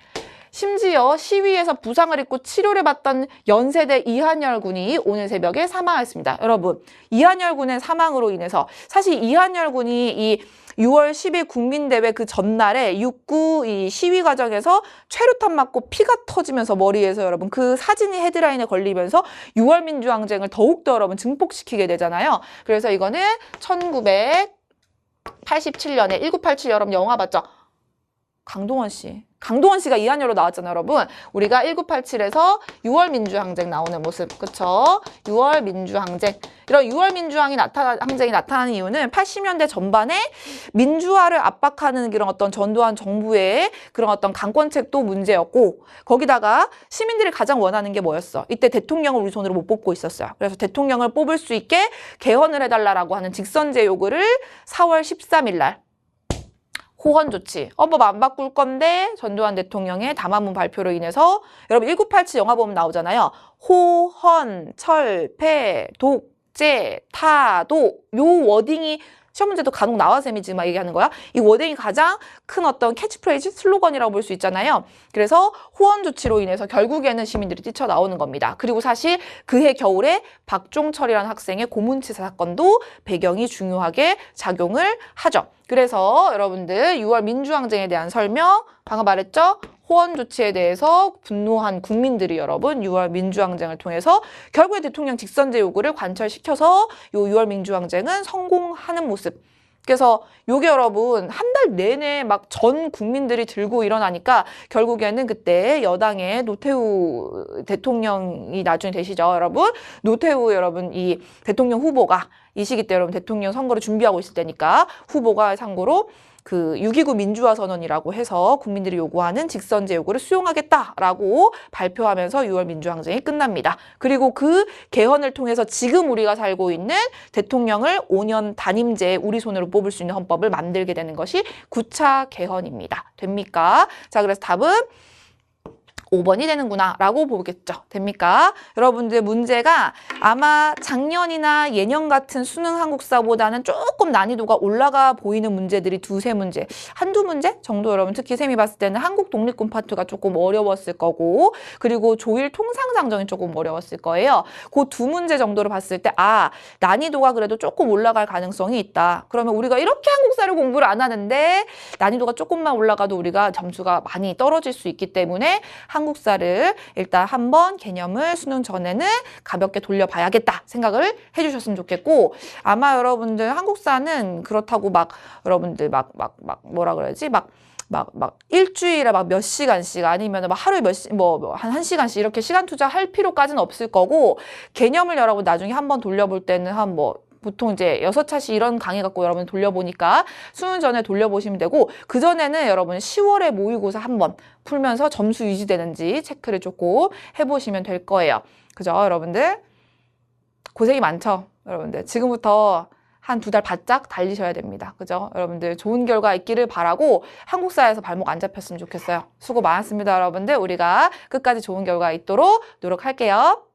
심지어 시위에서 부상을 입고 치료를 받던 연세대 이한열 군이 오늘 새벽에 사망했습니다. 여러분, 이한열 군의 사망으로 인해서 사실 이한열 군이 이 6월 10일 국민대회 그 전날에 6.9 이 시위 과정에서 최루탄 맞고 피가 터지면서 머리에서 여러분 그 사진이 헤드라인에 걸리면서 6월 민주항쟁을 더욱더 여러분 증폭시키게 되잖아요. 그래서 이거는 1987년에 1987 여러분 영화 봤죠? 강동원 씨가 이한열로 나왔잖아요, 여러분. 우리가 1987에서 6월 민주항쟁 나오는 모습, 그쵸? 6월 민주항쟁. 이런 6월 민주항쟁이 나타나는 이유는 80년대 전반에 민주화를 압박하는 그런 어떤 전두환 정부의 그런 어떤 강권책도 문제였고, 거기다가 시민들이 가장 원하는 게 뭐였어? 이때 대통령을 우리 손으로 못 뽑고 있었어요. 그래서 대통령을 뽑을 수 있게 개헌을 해달라고 하는 직선제 요구를 4월 13일 날 호헌 조치, 헌법 안 바꿀 건데 전두환 대통령의 담화문 발표로 인해서 여러분 1987 영화 보면 나오잖아요. 호헌, 철폐, 독재, 타도 요 워딩이 시험 문제도 간혹 나와 쌤이 지금 막 얘기하는 거야. 이 워딩이 가장 큰 어떤 캐치프레이즈, 슬로건이라고 볼 수 있잖아요. 그래서 호헌 조치로 인해서 결국에는 시민들이 뛰쳐나오는 겁니다. 그리고 사실 그해 겨울에 박종철이라는 학생의 고문치사 사건도 배경이 중요하게 작용을 하죠. 그래서 여러분들 6월 민주항쟁에 대한 설명, 방금 말했죠? 호헌 조치에 대해서 분노한 국민들이 여러분 6월 민주항쟁을 통해서 결국에 대통령 직선제 요구를 관철시켜서 요 6월 민주항쟁은 성공하는 모습. 그래서 요게 여러분 한 달 내내 막 전 국민들이 들고 일어나니까 결국에는 그때 여당의 노태우 대통령이 나중에 되시죠, 여러분. 노태우 여러분 이 대통령 후보가 이 시기 때 여러분 대통령 선거를 준비하고 있을 때니까 후보가 참고로 그 6.29 민주화 선언이라고 해서 국민들이 요구하는 직선제 요구를 수용하겠다라고 발표하면서 6월 민주항쟁이 끝납니다. 그리고 그 개헌을 통해서 지금 우리가 살고 있는 대통령을 5년 단임제 우리 손으로 뽑을 수 있는 헌법을 만들게 되는 것이 9차 개헌입니다. 됩니까? 자, 그래서 답은 5번이 되는구나 라고 보겠죠. 됩니까? 여러분들 문제가 아마 작년이나 예년 같은 수능 한국사보다는 조금 난이도가 올라가 보이는 문제들이 두세 문제, 한두 문제 정도 여러분 특히 쌤이 봤을 때는 한국 독립군 파트가 조금 어려웠을 거고 그리고 조일 통상상정이 조금 어려웠을 거예요. 그 두 문제 정도로 봤을 때 난이도가 그래도 조금 올라갈 가능성이 있다. 그러면 우리가 이렇게 한국사를 공부를 안 하는데 난이도가 조금만 올라가도 우리가 점수가 많이 떨어질 수 있기 때문에 한국사를 일단 한번 개념을 수능 전에는 가볍게 돌려봐야겠다 생각을 해주셨으면 좋겠고 아마 여러분들 한국사는 그렇다고 여러분들 뭐라 그래야지 일주일에 몇 시간씩 아니면 하루에 한 시간씩 이렇게 시간 투자할 필요까지는 없을 거고 개념을 여러분 나중에 한번 돌려볼 때는 보통 이제 6차시 이런 강의 갖고 여러분 돌려보니까 수능 전에 돌려보시면 되고 그전에는 여러분 10월에 모의고사 한번 풀면서 점수 유지되는지 체크를 조금 해보시면 될 거예요. 그죠? 여러분들 고생이 많죠? 여러분들 지금부터 한 2달 바짝 달리셔야 됩니다. 그죠? 여러분들 좋은 결과 있기를 바라고 한국사에서 발목 안 잡혔으면 좋겠어요. 수고 많았습니다, 여러분들. 우리가 끝까지 좋은 결과 있도록 노력할게요.